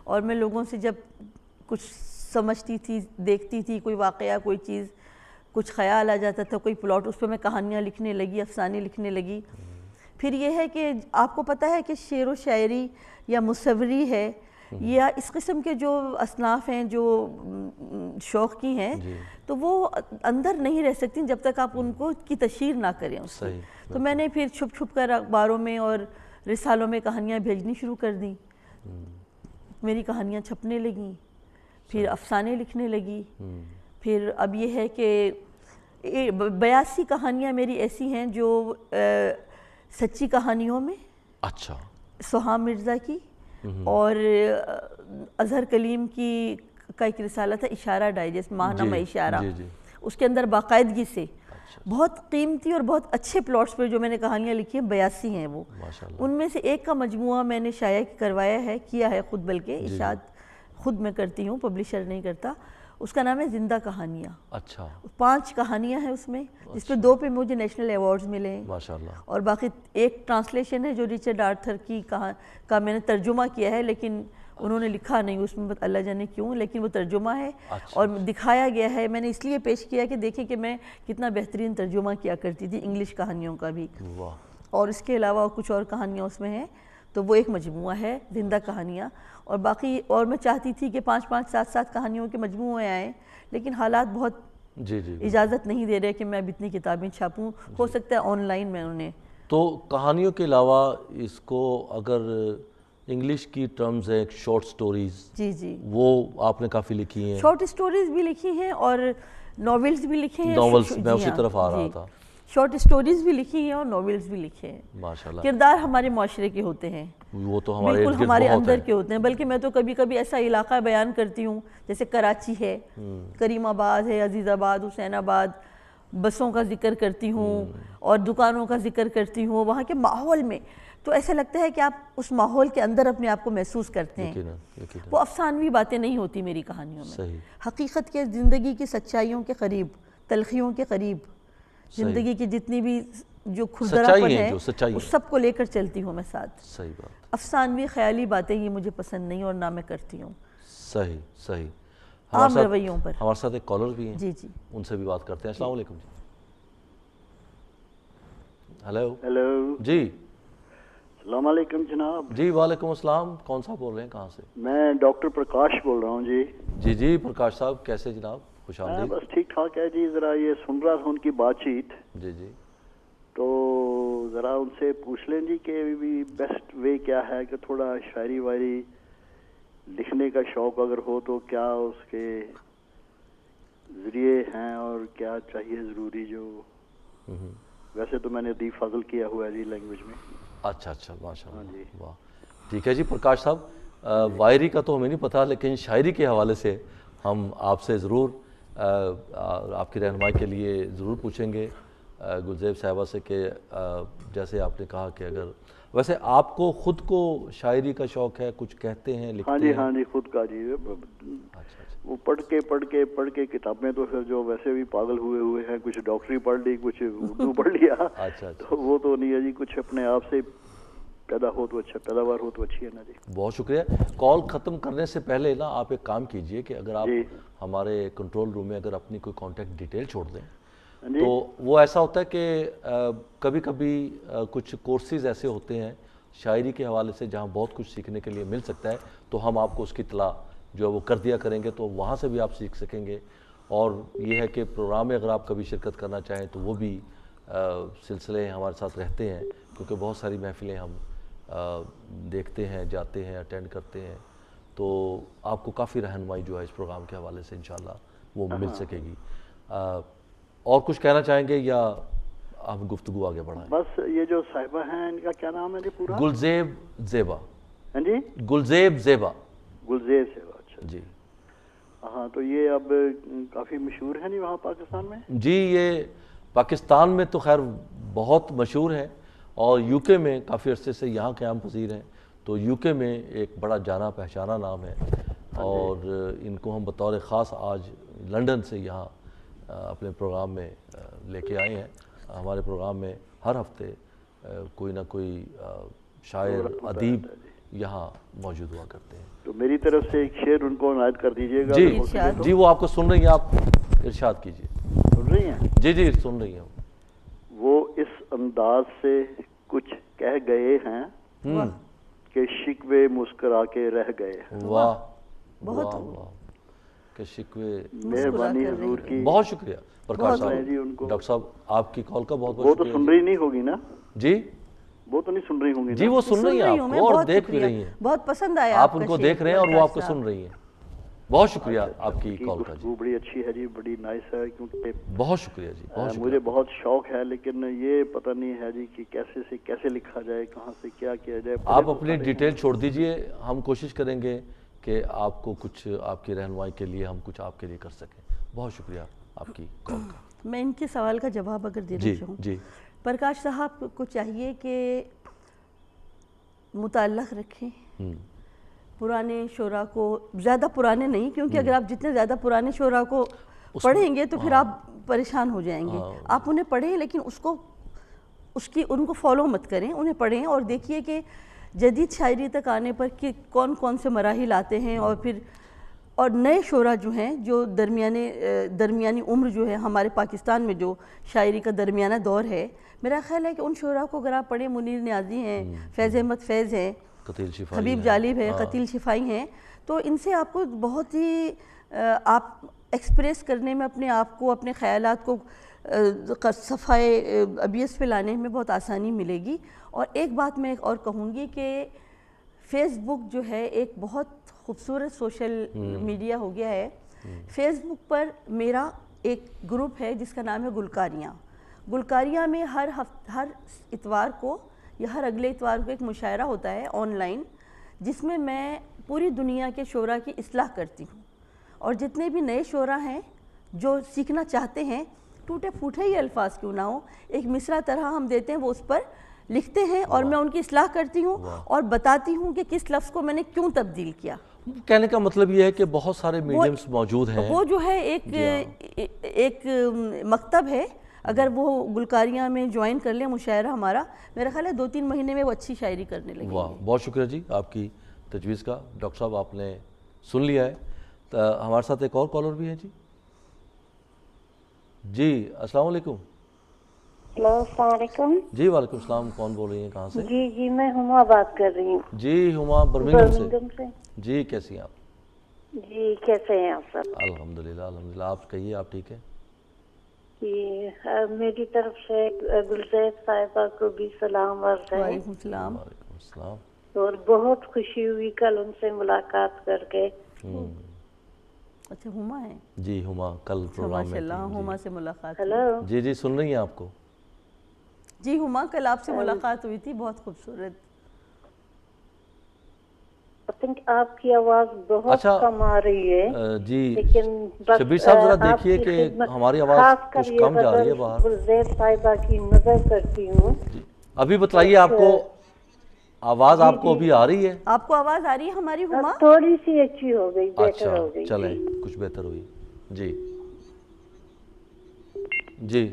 اور میں لوگوں سے جب کچھ سمجھتی تھی، دیکھتی تھی کوئی واقعہ، کوئی چیز، کچھ خیال آ جاتا تھا، کوئی پلاٹ، اس پہ میں کہانیاں لکھنے لگی، افسانے لکھنے لگی. پھر یہ ہے کہ آپ کو پتہ ہے کہ شعر و شاعری یا مصوری ہے یا اس قسم کے جو اصناف ہیں جو شوق کی ہیں تو وہ اندر نہیں رہ سکتی جب تک آپ ان کو کی تشہیر نہ کریں اس کی. تو میں نے پھر چھپ چھپ کر اخباروں میں اور رسالوں میں کہانیاں بھیجنی شروع کر دیں. میری کہانیاں چھپنے لگیں، پھر افسانے لکھنے لگی. پھر اب یہ ہے کہ 82 کہانیاں میری ایسی ہیں جو سچی کہانیوں میں، اچھا، سہام مرزا کی اور اظہر کلیم کی کا ایک رسالہ تھا اشارہ ڈائجسٹ، ماہنامہ اشارہ، اس کے اندر باقاعدگی سے بہت قیمتی اور بہت اچھے پلاٹس پر جو میں نے کہانیاں لکھی ہیں 82 ہیں وہ. ان میں سے ایک کا مجموعہ میں نے شائع کروایا ہے، کیا ہے خود، بلکہ اشاعت خود میں کرتی ہوں، پبلشر نہیں کرتا. اس کا نام ہے زندہ کہانیاں. اچھا، 5 کہانیاں ہیں اس میں، جس پہ 2 پہ مجھے نیشنل ایوارڈز ملے ہیں ماشاءاللہ. اور باقی ایک ٹرانسلیشن ہے جو ریچرڈ آرتھر کی کا میں نے ترجمہ کیا ہے، لیکن انہوں نے لکھا نہیں اس میں، اللہ جانے کیوں، لیکن وہ ترجمہ ہے اور دکھایا گیا ہے. میں نے اس لیے پیش کیا کہ دیکھیں کہ میں کتنا بہترین ترجمہ کیا کرتی تھی انگلش کہانیوں کا بھی. اور اس کے علاوہ کچھ اور کہانیاں اس میں ہیں، تو وہ ایک مجموعہ ہے زندہ کہانیاں. اور باقی اور میں چاہتی تھی کہ 5-5 7-7 کہانیوں کے مجموعے آئیں، لیکن حالات بہت اجازت نہیں دے رہے کہ میں اب اتنی کتابیں چھاپوں. ہو سکتا ہے آن لائن میں انہیں. تو کہانیوں کے علاوہ اس کو اگر انگلش کی ٹرمز ہے شارٹ سٹوریز، وہ آپ نے کافی لکھی ہیں. شارٹ سٹوریز بھی لکھی ہیں اور ناولز بھی لکھے ہیں. ناولز میں اسی طرف آ رہا تھا. شارٹ سٹوریز بھی لکھی ہیں اور ناولز بھی لکھے ہیں. ماشاءاللہ. کردار ہمارے معاشرے کے ہوتے ہیں، وہ تو ہمارے بالکل ہمارے اندر کے ہوتے ہیں. بلکہ میں تو کبھی کبھی ایسا علاقہ بیان کرتی ہوں جیسے کراچی ہے، کریم آباد ہے، عزیز آباد، حسین آباد، بسوں کا ذکر کرتی ہوں اور دکانوں کا ذکر کرتی ہوں وہاں کے ماحول میں. تو ایسا لگتا ہے کہ آپ اس ماحول کے اندر اپنے آپ کو محسوس کرتے ہیں. وہ افسانوی باتیں نہیں ہوتی میری کہانیوں میں، حقیقت کے، زندگی کی سچائیوں کے قریب، تلخیوں کے قریب، زندگی کی جتنی بھی جو کھردرا پن ہے اس سب کو لے کر چلتی ہوں میں ساتھ. صحیح بات. افسانوی خیالی باتیں یہ مجھے پسند نہیں اور نہ میں کرتی ہوں. صحیح. عام رویوں پر. ہمارے ساتھ ایک کالر بھی ہیں، جی ان سے بھی بات کرتے ہیں. السلام علیکم. ہیلو جی. السلام علیکم جناب. جی وعلیکم السلام. کون صاحب بول رہے ہیں، کہاں سے؟ میں ڈاکٹر پرکاش بول رہا ہوں. جی پرکاش صاحب، کیسے جناب؟ خوش آمدید. بس ٹھیک ٹھاک ہے جی. ذرا یہ سن رہا تھا ان کی بات چیت، جی تو ذرا ان سے پوچھ لیں جی کہ بیسٹ وے کیا ہے کہ تھوڑا شاعری وائری لکھنے کا شوق اگر ہو تو کیا اس کے ذریعے ہیں اور کیا چاہیے ضروری. جو ویسے تو میں نے ادیب فاضل کیا ہوا ہے جی لینگویج میں. اچھا ماشاء اللہ. واہ، ٹھیک ہے جی پرکاش صاحب. وائری کا تو ہمیں نہیں پتہ، لیکن شاعری کے حوالے سے ہم آپ سے ضرور آپ کی رہنمائی کے لیے ضرور پوچھیں گے گلزیب صاحبہ سے کہ جیسے آپ نے کہا کہ اگر ویسے آپ کو خود کو شاعری کا شوق ہے، کچھ کہتے ہیں، لکھتے ہیں؟ ہاں جی خود کا جی. وہ پڑھ کے کتابیں تو پھر جو ویسے بھی پاگل ہوئے ہیں، کچھ ڈاکٹری پڑھ لی، کچھ اردو پڑھ لیا. تو وہ تو نہیں ہے جی. کچھ اپنے آپ سے پیدا ہو تو اچھا، پیداوار ہو تو اچھی ہے نا جی. بہت شکریہ. کال ختم کرنے سے پہلے نا آپ ایک کام کیجئے کہ اگر آپ ہمارے کنٹرول روم میں اگر اپنی کوئی کانٹیکٹ ڈیٹیل چھوڑ دیں تو وہ ایسا ہوتا ہے کہ کبھی کبھی کچھ کورسز ایسے ہوتے ہیں شاعری کے حوالے سے جہاں بہت کچھ سیکھنے کے لیے مل سکتا ہے، تو ہم آپ کو اس کی اطلاع جو ہے وہ کر دیا کریں گے، تو وہاں سے بھی آپ سیکھ سکیں گے. اور یہ ہے کہ پروگرام میں اگر آپ کبھی شرکت کرنا چاہیں تو وہ بھی سلسلے ہمارے ساتھ رہتے ہیں، کیونکہ بہت ساری محفلیں ہم دیکھتے ہیں، جاتے ہیں، اٹینڈ کرتے ہیں، تو آپ کو کافی رہنمائی جو ہے اس پروگرام کے حوالے سے انشاءاللہ وہ مل سکے گی۔ اور کچھ کہنا چاہیں گے یا ہم گفتگو آگے بڑھائیں؟ بس یہ جو صاحبہ ہیں ان کا کیا نام ہے جی پورا؟ گلزیب زیبا۔ ہاں جی، گلزیب زیبا۔ گلزیب زیبا، اچھا جی ہاں، تو یہ اب کافی مشہور ہیں نہیں وہاں پاکستان میں؟ جی، یہ پاکستان میں تو خیر بہت مشہور ہیں، اور یو کے میں کافی عرصے سے یہاں قیام پذیر ہیں، تو یو کے میں ایک بڑا جانا پہچانا نام ہے، اور ان کو ہم بطور خاص آج لنڈن سے یہاں اپنے پروگرام میں لے کے آئے ہیں۔ ہمارے پروگرام میں ہر ہفتے کوئی نہ کوئی شاعر ادیب یہاں موجود ہوا کرتے ہیں۔ تو میری طرف سے ایک شعر ان کو عنایت کر دیجیے گا۔ جی وہ آپ کو سن رہی ہیں، آپ ارشاد کیجیے۔ سن رہی ہیں؟ جی جی سن رہی ہیں۔ وہ اس انداز سے کچھ کہہ گئے ہیں کہ شکوے مسکرا کے رہ گئے ہیں۔ واہ واہ واہ، کہ شکوے، مہربانی حضور کی۔ بہت شکریہ پرکاش صاحب۔ جی ان کو ڈاکٹر صاحب آپ کی کال کا بہت بہت وہ تو سن رہی نہیں ہوگی نا؟ جی وہ تو نہیں سن رہی ہوں گی؟ جی وہ سن رہی ہیں آپ کو اور دیکھ بھی رہی ہیں، بہت پسند آیا، آپ ان کو دیکھ رہے ہیں اور وہ آپ کو سن رہی ہیں۔ بہت شکریہ آپ کی کال کا۔ وہ بڑی اچھی ہے جی، بڑی نائس ہے، کیونکہ بہت شکریہ جی، بہت شکریہ۔ مجھے بہت شوق ہے، لیکن یہ پتہ نہیں ہے جی کہ کیسے سے کیسے لکھا جائے، کہاں سے کیا کیا جائے۔ آپ اپنی ڈیٹیل چھوڑ دیجئے، ہم کوشش کریں گے کہ آپ کو کچھ آپ کی رہنمائی کے لیے ہم کچھ آپ کے لیے کر سکیں۔ بہت شکریہ آپ کی کال کا۔ میں ان کے سوال کا جواب اگر دینا چاہوں، جی پرکاش صاحب کو چاہیے کہ متعلق رکھیں پرانے شعراء کو، زیادہ پرانے نہیں، کیونکہ اگر آپ جتنے زیادہ پرانے شعراء کو پڑھیں گے تو پھر آپ پریشان ہو جائیں گے۔ آپ انہیں پڑھیں لیکن ان کو فالو مت کریں، انہیں پڑھیں اور دیکھیے کہ جدید شاعری تک آنے پر کہ کون کون سے مراحل آتے ہیں، اور نئے شعراء جو ہیں جو درمیانی عمر جو ہے ہمارے پاکستان میں جو شاعری کا درمیانہ دور ہے، میرا خیال ہے کہ ان شعراء کو اگر آپ پڑھیں، منیر نیازی ہیں، فیض احمد فیض ہیں، حبیب جالب ہے، قتیل شفائی ہیں، تو ان سے آپ کو بہت ہی آپ ایکسپریس کرنے میں اپنے آپ کو، اپنے خیالات کو صفحۂ ابیض پہ لانے میں بہت آسانی ملے گی۔ اور ایک بات میں اور کہوں گی کہ فیس بک جو ہے ایک بہت خوبصورت سوشل میڈیا ہو گیا ہے۔ فیس بک پر میرا ایک گروپ ہے جس کا نام ہے گلکاریاں۔ گلکاریاں میں ہر اتوار کو یا ہر اگلے اتوار کو ایک مشاعرہ ہوتا ہے آن لائن، جس میں میں پوری دنیا کے شعراء کی اصلاح کرتی ہوں، اور جتنے بھی نئے شعراء ہیں جو سیکھنا چاہتے ہیں، ٹوٹے پھوٹے ہی الفاظ کیوں نہ ہوں، ایک مصرع طرح ہم دیتے ہیں، وہ اس پر لکھتے ہیں اور میں ان کی اصلاح کرتی ہوں اور بتاتی ہوں کہ کس لفظ کو میں نے کیوں تبدیل کیا۔ کہنے کا مطلب یہ ہے کہ بہت سارے میڈیمز موجود ہیں، وہ جو ہے ایک مکتب ہے، اگر وہ گلکاریاں میں جوائن کر لیں مشاعرہ ہمارا، میرا خیال ہے 2-3 مہینے میں وہ اچھی شاعری کرنے لگیں گے۔ بہت شکریہ جی آپ کی تجویز کا۔ ڈاکٹر صاحب آپ نے سن لیا ہے، ہمارے ساتھ ایک اور کالر بھی ہے جی۔ جی السلام علیکم۔ ہلو السلام علیکم۔ جی وعلیکم السلام، کون بول رہی ہیں، کہاں سے؟ جی میں ہما بات کر رہی ہوں۔ جی ہما برمنگھم سے۔ جی کیسی ہیں آپ؟ جی کیسے ہیں آپ سب؟ الحمدللہ الحمدللہ، آپ کہیے آپ ٹھیک ہیں؟ جی میری طرف سے گلزیب صاحبہ کو بھی سلام عرض ہے۔ وعلیکم السلام۔ وعلیکم السلام۔ اور بہت خوشی ہوئی کل ان سے ملاقات کر کے۔ اچھا ہما ہے؟ جی ہما کل پروگرام میں ماشاءاللہ ہما سے ملاقات۔ ہلو جی جی سن رہی ہیں آپ کو؟ جی ہما کل آپ سے ملاقات ہوئی تھی، بہت خوبصورت۔ آپ کی آواز بہت کم آ رہی ہے۔ جی لیکن شبیر صاحب ذرا دیکھیے کہ ہماری آواز کچھ کم جا رہی ہے باہر۔ گلزیب صاحبہ کی نظر کرتی ہوں۔ ابھی بتلائیے آپ کو آواز آپ کو ابھی آ رہی ہے؟ آپ کو آواز آ رہی ہے ہماری ہما؟ تھوڑی سی اچھی ہو گئی، بہتر ہو گئی۔ چلیں کچھ بہتر ہوئی۔ جی جی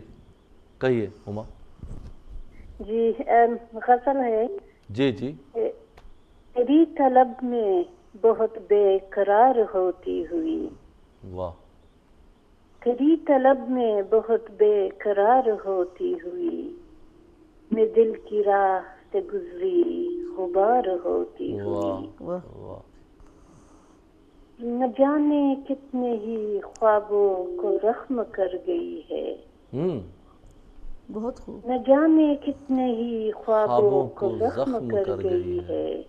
کہیے ہما۔ جی غزل ہے۔ جی جی۔ تیری طلب میں بہت بے قرار ہوتی ہوئی، واہ، تیری طلب میں بہت بے قرار ہوتی ہوئی، میں دل کی راہ سے گزری غبار ہوتی ہوئی، نہ جانے کتنے ہی خوابوں کو زخم کر گئی ہے. بہت خوب. نہ جانے کتنے ہی خوابوں کو زخم کر گئی ہے.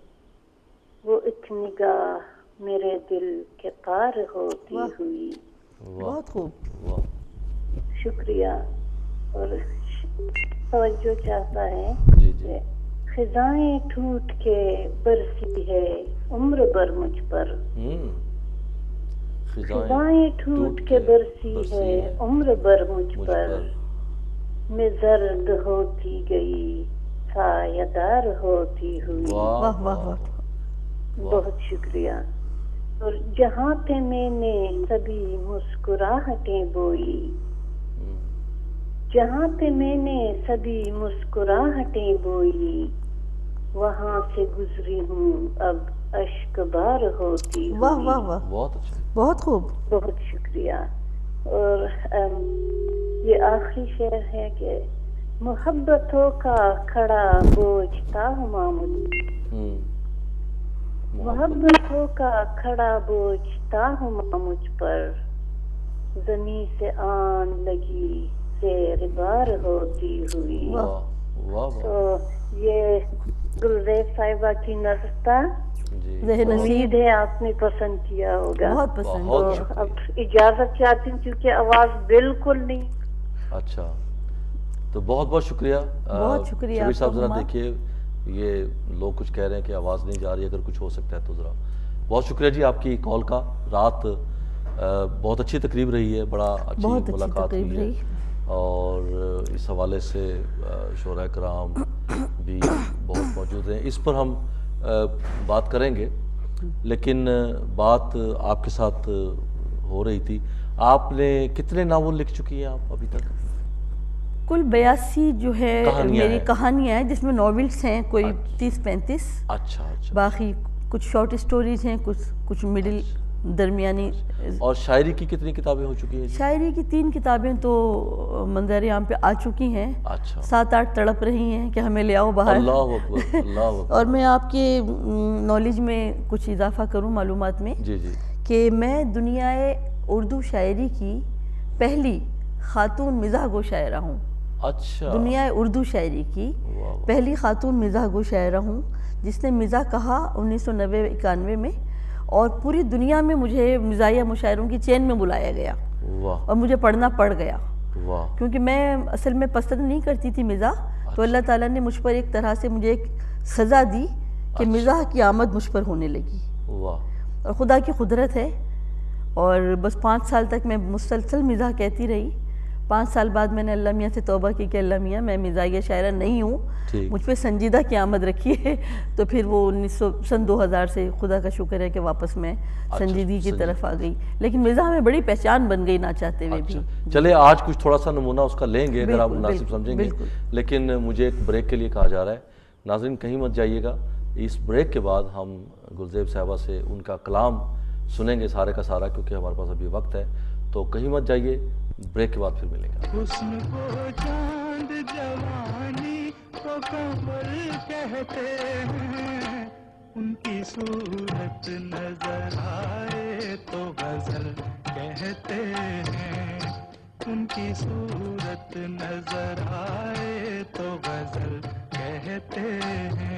وہ ایک نگاہ میرے دل کے پار ہوتی ہوئی. بہت خوب. شکریہ. اور توجہ چاہتا ہے کہ خزائیں ٹوٹ کے برسی ہے عمر بھر مجھ پر. خزائیں ٹوٹ کے برسی ہے عمر بھر مجھ پر. میں زرد ہوتی گئی سایہ دار ہوتی ہوئی. واہ واہ واہ. بہت شکریہ. اور جہاں پہ میں نے سبھی مسکراہٹیں بوئی. جہاں پہ میں نے سبھی مسکراہٹیں بوئی. وہاں سے گزری ہوں اب اشک بار ہوتی ہوئی. واہ واہ واہ. بہت اچھا. بہت خوب. بہت شکریہ. اور یہ آخری شعر ہے کہ محبتوں کا کھڑا بوجھ تاہما مجھ. محبتوں کا کھڑا بوجھ تاہما مجھ پر. زمین سے آن لگی زیر بار ہوتی ہوئی. تو یہ گلزیب صاحبہ کی نظر تھا. امید ہے آپ نے پسند کیا ہوگا. بہت پسند. تو اب اجازت چاہتی ہوں کیونکہ آواز بالکل نہیں. اچھا تو بہت بہت شکریہ. بہت شکریہ. شبیر صاحب ذرا دیکھیے یہ لوگ کچھ کہہ رہے ہیں کہ آواز نہیں جا رہی. اگر کچھ ہو سکتا ہے تو ذرا. بہت شکریہ جی آپ کی کال کا. رات بہت اچھی تقریب رہی ہے. بڑا اچھی ملاقات ہوئی ہے. اور اس حوالے سے شعراء کرام بھی بہت موجود ہیں. اس پر ہم بات کریں گے. لیکن بات آپ کے ساتھ ہو رہی تھی آپ نے کتنے ناول لکھ چکی ہیں آپ ابھی تک؟ کل 82 جو ہے میری کہانیاں ہیں جس میں ناولس ہیں کوئی 30-35. اچھا. باقی کچھ شارٹ اسٹوریز ہیں کچھ مڈل درمیانی. اور شاعری کی کتنی کتابیں ہو چکی ہیں؟ شاعری کی 3 کتابیں تو منظر عام پہ آ چکی ہیں. 7-8 تڑپ رہی ہیں کہ ہمیں لے آؤ باہر. اللہ اکبر اللہ اکبر. اور میں آپ کے نالج میں کچھ اضافہ کروں معلومات میں کہ میں دنیائے اردو شاعری کی پہلی خاتون مزاح گو شاعرہ ہوں. اچھا. دنیائے اردو شاعری کی پہلی خاتون مزاح گو شاعرہ ہوں جس نے مزاح کہا 1990-91 میں. اور پوری دنیا میں مجھے مزاحیہ مشاعروں کی چین میں بلایا گیا اور مجھے پڑھنا پڑ گیا کیونکہ میں اصل میں پسند نہیں کرتی تھی مزاح. تو اللہ تعالیٰ نے مجھ پر ایک طرح سے مجھے ایک سزا دی کہ مزاح کی آمد مجھ پر ہونے لگی. اور خدا کی قدرت ہے. اور بس 5 سال تک میں مسلسل مزاح کہتی رہی. 5 سال بعد میں نے اللہ میاں سے توبہ کی کہ اللہ میاں میں مزاحیہ شاعرہ نہیں ہوں. مجھ پہ سنجیدہ کی آمد رکھی ہے. تو پھر وہ 2000 سے خدا کا شکر ہے کہ واپس میں سنجیدگی کی طرف آ گئی. لیکن مزاح میں بڑی پہچان بن گئی نہ چاہتے ہوئے بھی. چلے آج کچھ تھوڑا سا نمونہ اس کا لیں گے اگر آپ مناسب سمجھیں گے. لیکن مجھے ایک بریک کے لیے کہا جا رہا ہے. ناظرین کہیں مت جائیے گا. اس بریک کے بعد ہم گلزیب صاحبہ سے ان کا کلام سنیں گے سارے کا سارا کیونکہ ہمارے پاس ابھی وقت ہے. تو کہیں مت جائیے. بریک کے بعد پھر ملیں گے. حسن کو چاند جوانی کو قمر کہتے ہیں. ان کی صورت نظر آئے تو غزل کہتے ہیں. ان کی صورت نظر آئے تو غزل کہتے ہیں.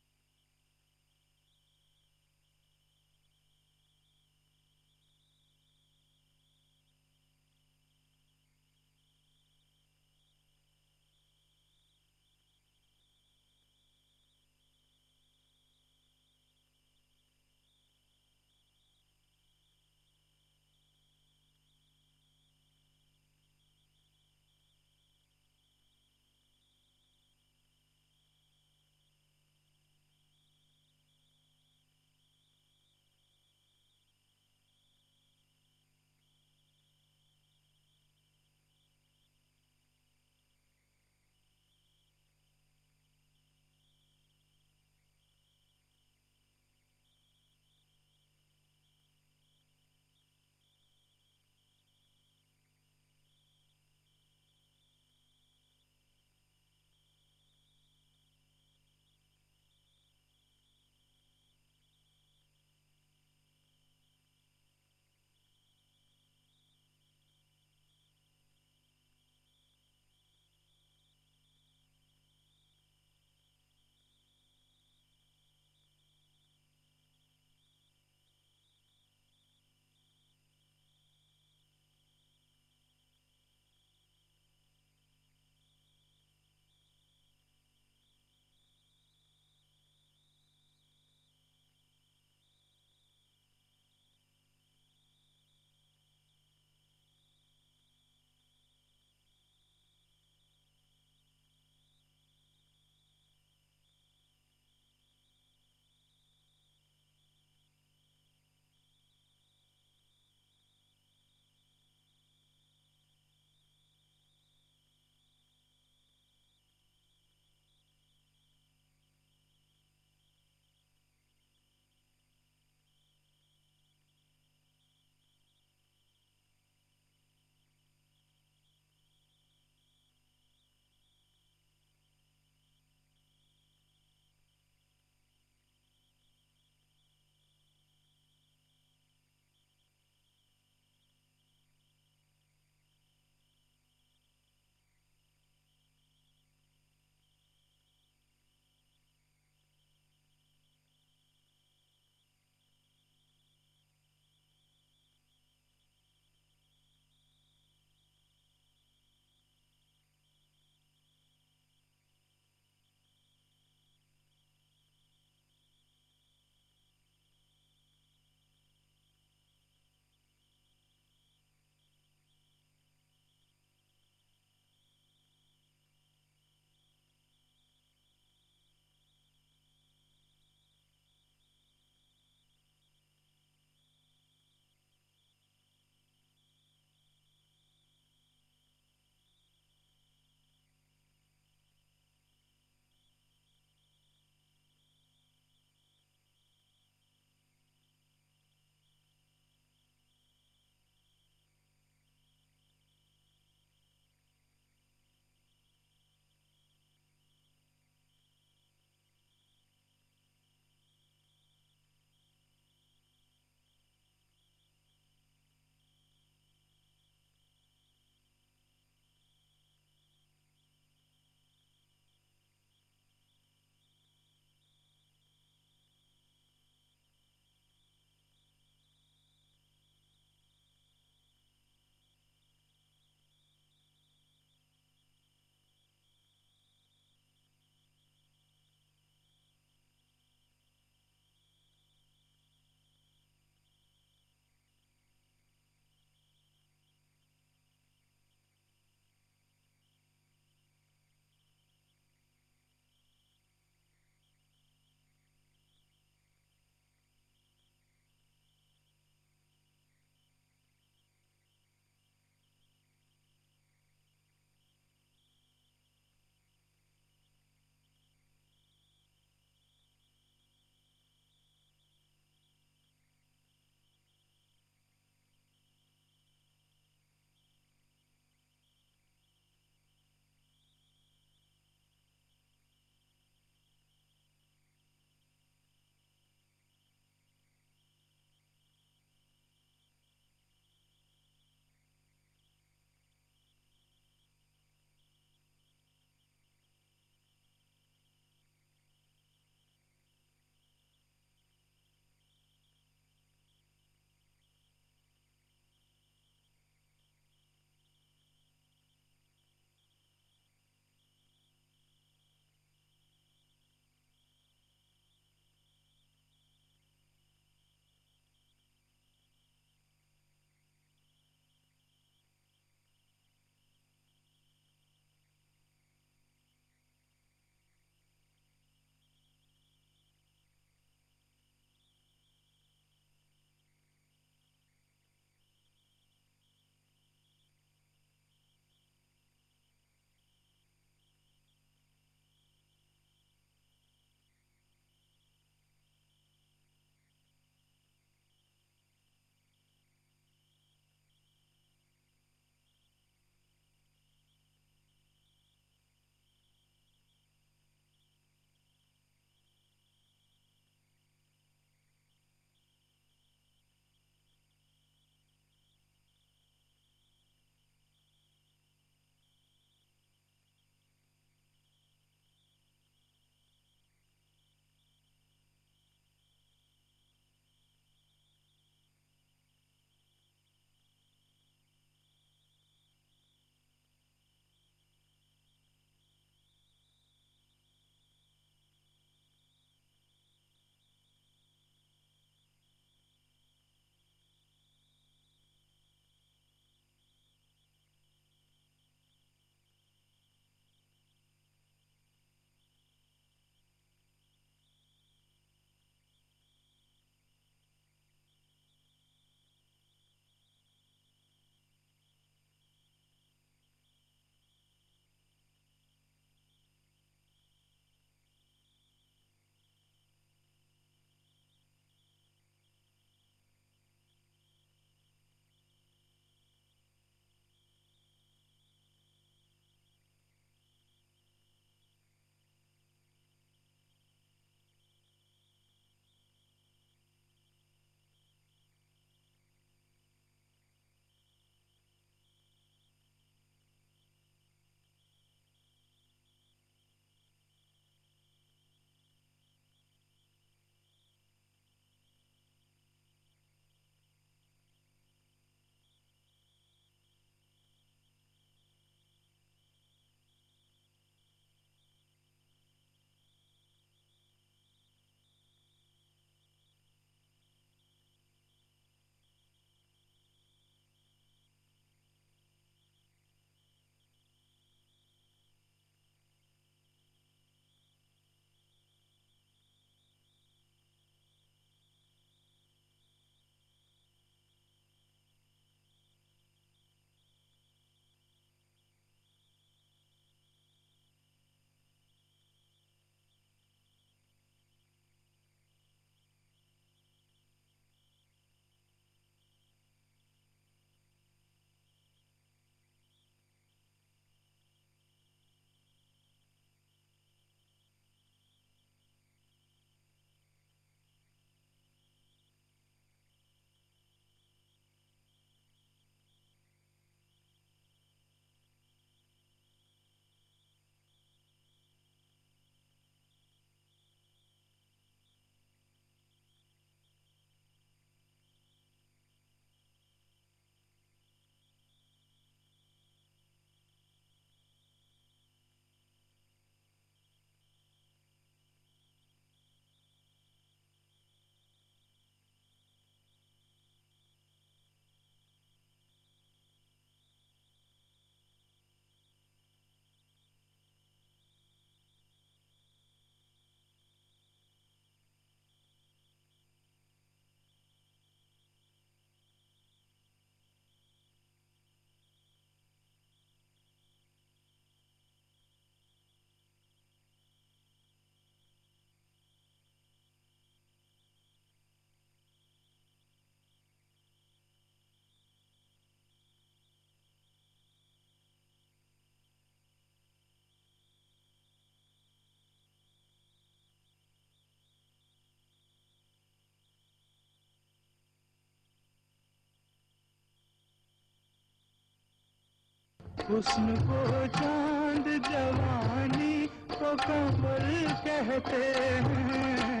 حسن کو چاند جوانی کو کمر کہتے ہیں،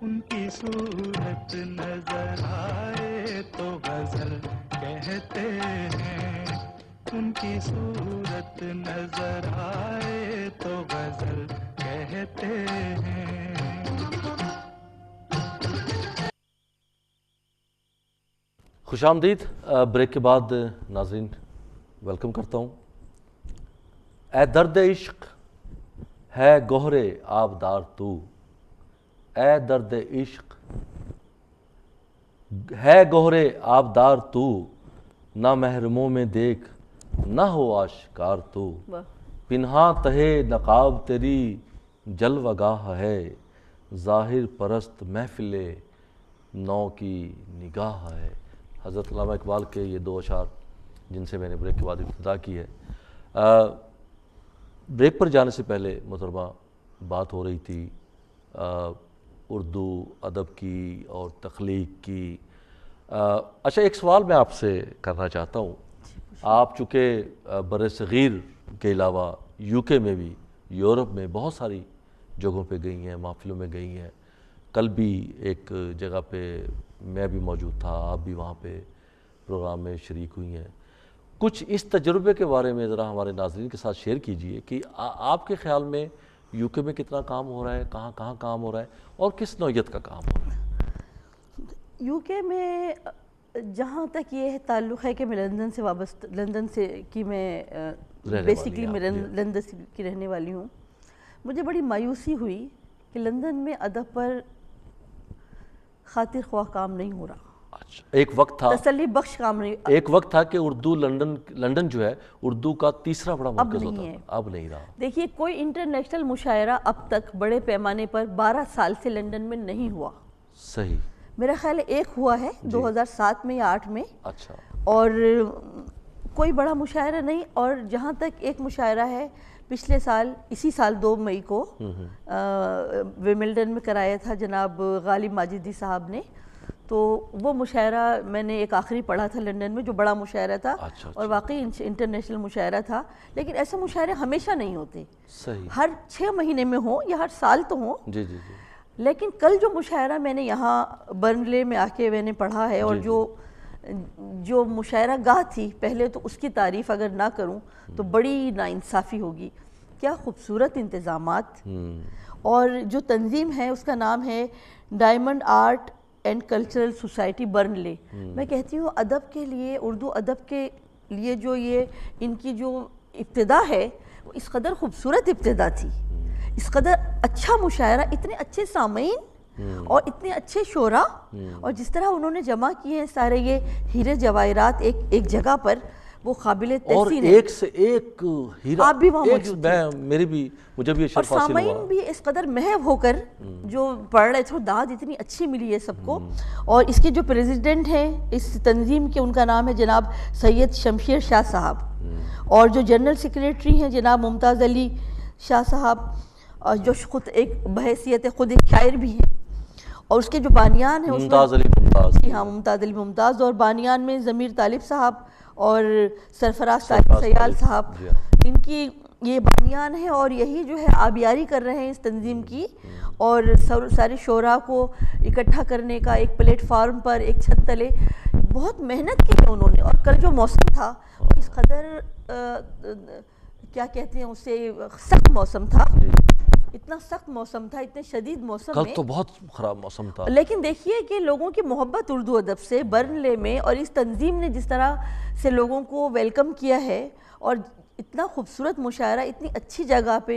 ان کی صورت نظر آئے تو غزل کہتے ہیں، ان کی صورت نظر آئے تو غزل کہتے ہیں۔ خوش آمدید۔ بریک کے بعد ناظرین ویلکم کرتا ہوں۔ اے درد عشق ہے گوہر آبدار تو، اے درد عشق ہے گوہر آبدار تو، نہ محرموں میں دیکھ نہ ہو آشکار تو، پنہاں تہے نقاب تیری جلوہ گاہ ہے، ظاہر پرست محفل نو کی نگاہ ہے۔ حضرت علامہ اقبال کے یہ دو اشعار جن سے میں نے بریک کے بعد ابتدا کی ہے۔ بریک پر جانے سے پہلے محترمہ بات ہو رہی تھی اردو ادب کی اور تخلیق کی۔ اچھا، ایک سوال میں آپ سے کرنا چاہتا ہوں۔ آپ چونکہ بر صغیر کے علاوہ یو کے میں بھی، یورپ میں بہت ساری جگہوں پہ گئی ہیں، محفلوں میں گئی ہیں۔ کل بھی ایک جگہ پہ میں بھی موجود تھا، آپ بھی وہاں پہ پروگرام میں شریک ہوئی ہیں۔ کچھ اس تجربے کے بارے میں ذرا ہمارے ناظرین کے ساتھ شیئر کیجئے کہ آپ کے خیال میں یو کے میں کتنا کام ہو رہا ہے، کہاں کہاں کام ہو رہا ہے اور کس نوعیت کا کام ہو رہا ہے؟ یو کے میں جہاں تک یہ تعلق ہے کہ میں لندن سے وابستہ، لندن سے کی میں بیسیکلی میں لندن کی رہنے والی ہوں، مجھے بڑی مایوسی ہوئی کہ لندن میں ادب پر خاطر خواہ کام نہیں ہو رہا۔ ایک وقت تھا، تسلی بخش کام نہیں، ایک وقت تھا کہ اردو لندن جو ہے اردو کا تیسرا بڑا مرکز ہوتا تھا، اب نہیں رہا۔ دیکھیے، کوئی انٹرنیشنل مشاعرہ اب تک بڑے پیمانے پر 12 سال سے لندن میں نہیں ہوا۔ صحیح، میرا خیال ایک ہوا ہے 2007 میں یا 8 میں، اچھا، اور کوئی بڑا مشاعرہ نہیں۔ اور جہاں تک ایک مشاعرہ ہے پچھلے سال، اسی سال 2 مئی کو ویملڈن میں کرایا تھا جناب غالب ماجدی صاحب نے، تو وہ مشاعرہ میں نے ایک آخری پڑھا تھا لندن میں، جو بڑا مشاعرہ تھا اور واقعی انٹرنیشنل مشاعرہ تھا۔ لیکن ایسے مشاعرے ہمیشہ نہیں ہوتے، ہر 6 مہینے میں ہوں یا ہر سال تو ہوں۔ لیکن کل جو مشاعرہ میں نے یہاں برنلے میں آ کے میں نے پڑھا ہے، اور جو مشاعرہ گاہ تھی، پہلے تو اس کی تعریف اگر نہ کروں تو بڑی ناانصافی ہوگی۔ کیا خوبصورت انتظامات، اور جو تنظیم ہے اس کا نام ہے diamond art and cultural society Burnley. میں کہتی ہوں ادب کے لیے، اردو ادب کے لیے جو یہ ان کی جو ابتدا ہے وہ اس قدر خوبصورت ابتدا تھی، اس قدر اچھا مشاعرہ، اتنے اچھے سامعین اور اتنے اچھے شعراء، اور جس طرح انہوں نے جمع کیے ہیں سارے یہ ہیرے جواہرات ایک جگہ پر، وہ قابل تحسین ہے۔ اور ایک سے ایک ہیرا، آپ بھی وہاں موجود تھے، مجھے بھی شرف حاصل ہوا، اور سامعین بھی اس قدر محو ہو کر جو پڑھ رہے تھے، داد اتنی اچھی ملی ہے سب کو۔ اور اس کے جو پریزیڈنٹ ہیں اس تنظیم کے، ان کا نام ہے جناب سید شمشیر شاہ صاحب، اور جو جنرل سیکریٹری ہیں جناب ممتاز علی شاہ صاحب، جو خود ایک بحیثیت خود ایک شاعر بھی ہیں، اور اس کے جو بانیان ہیں ممتاز علی ممتاز، اور بانیان میں ضمیر طالب صاحب اور سرفراز طالب سیال صاحب، ان کی یہ بانیان ہیں، اور یہی جو ہے آبیاری کر رہے ہیں اس تنظیم کی، اور سارے شعراء کو اکٹھا کرنے کا ایک پلیٹ فارم پر، ایک چھت تلے بہت محنت کی ہے انہوں نے۔ اور کل جو موسم تھا وہ اس قدر کیا کہتے ہیں اسے، سخت موسم تھا، اتنا سخت موسم تھا، اتنے شدید موسم میں، کل تو بہت خراب موسم تھا، لیکن دیکھیے کہ لوگوں کی محبت اردو ادب سے برنلے میں، اور اس تنظیم نے جس طرح سے لوگوں کو ویلکم کیا ہے، اور اتنا خوبصورت مشاعرہ اتنی اچھی جگہ پہ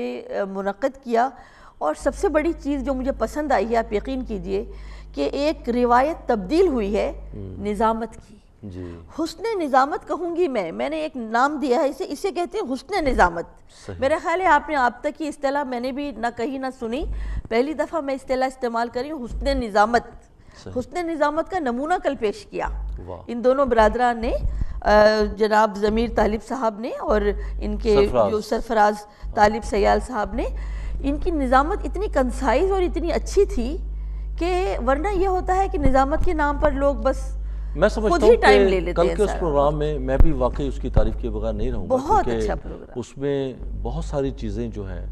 منعقد کیا۔ اور سب سے بڑی چیز جو مجھے پسند آئی ہے، آپ یقین کیجئے کہ ایک روایت تبدیل ہوئی ہے نظامت کی۔ حسن نظامت کہوں گی میں نے ایک نام دیا ہے اسے کہتے ہیں حسن نظامت۔ میرا خیال ہے آپ نے آپ تک کی اصطلاح میں نے بھی نہ کہی نہ سنی، پہلی دفعہ میں اصطلاح استعمال کری ہوں، حسن نظامت۔ حسن نظامت کا نمونہ کل پیش کیا ان دونوں برادران نے، جناب ضمیر طالب صاحب نے اور ان کے جو سرفراز طالب سیال صاحب نے۔ ان کی نظامت اتنی کنسائز اور اتنی اچھی تھی کہ ورنہ یہ ہوتا ہے کہ نظامت کے نام پر لوگ بس میں سمجھتا ہوں کہ کل کے اس پروگرام میں میں بھی واقعی اس کی تعریف کیے بغیر نہیں رہوں گا، بہت اچھا پروگرام، اس میں بہت ساری چیزیں جو ہیں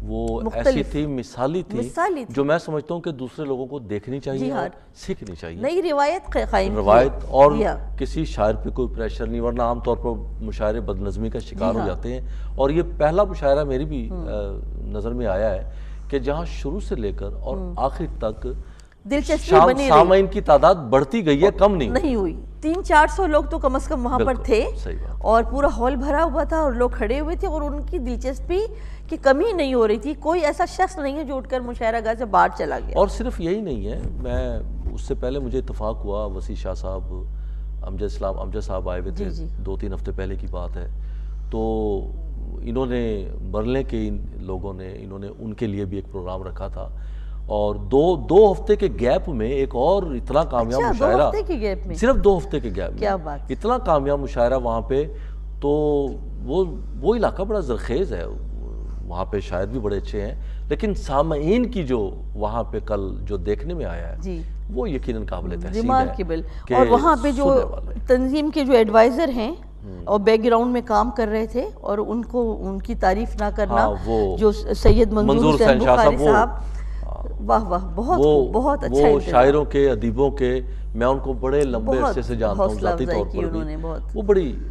وہ ایسی تھی، مثالی تھی، جو میں سمجھتا ہوں کہ دوسرے لوگوں کو دیکھنی چاہیے اور سیکھنی چاہیے، نئی روایت قائم کی، روایت، اور کسی شاعر پہ کوئی پریشر نہیں، ورنہ عام طور پر مشاعرے بد نظمی کا شکار ہو جاتے ہیں. اور یہ پہلا مشاعرہ میری بھی نظر میں آیا ہے کہ جہاں شروع سے لے کر اور آخر تک دلچسپی بنی رہی، سامعین کی تعداد بڑھتی گئی ہے، کم نہیں ہوئی. 300-400 لوگ تو کم از کم وہاں پر تھے اور پورا ہال بھرا ہوا تھا اور لوگ کھڑے ہوئے تھے اور ان کی دلچسپی کی کمی نہیں ہو رہی تھی. کوئی ایسا شخص نہیں ہے جو اٹھ کر مشاعرہ گاہ سے باہر چلا گیا. اور صرف یہی نہیں ہے، میں اس سے پہلے مجھے اتفاق ہوا، وسیع شاہ صاحب، امجد صاحب آئے ہوئے تھے، 2-3 ہفتے پہلے کی بات ہے. تو انہوں نے مرلے کے لوگوں نے انہوں نے ان کے لیے بھی ایک پروگرام رکھا تھا، اور دو ہفتے کے گیپ میں ایک اور اتنا کامیاب مشاعرہ، صرف 2 ہفتے کے گیپ میں اتنا کامیاب مشاعرہ وہاں پہ. تو وہ علاقہ بڑا زرخیز ہے، وہاں پہ شاعر بھی بڑے اچھے ہیں، لیکن سامعین کی جو وہاں پہ کل جو دیکھنے میں آیا ہے وہ یقیناً قابل تحسین ہے. اور وہاں پہ جو تنظیم کے جو ایڈوائزر ہیں اور بیک گراؤنڈ میں کام کر رہے تھے، اور ان کی تعریف نہ کرنا، جو سید منظور حسین بخاری صاحب، واہ واہ، بہت اچھا. وہ شاعروں کے، ادیبوں کے، میں ان کو بڑے لمبے عرصے سے جانتا ہوں ذاتی طور پر بھی، وہ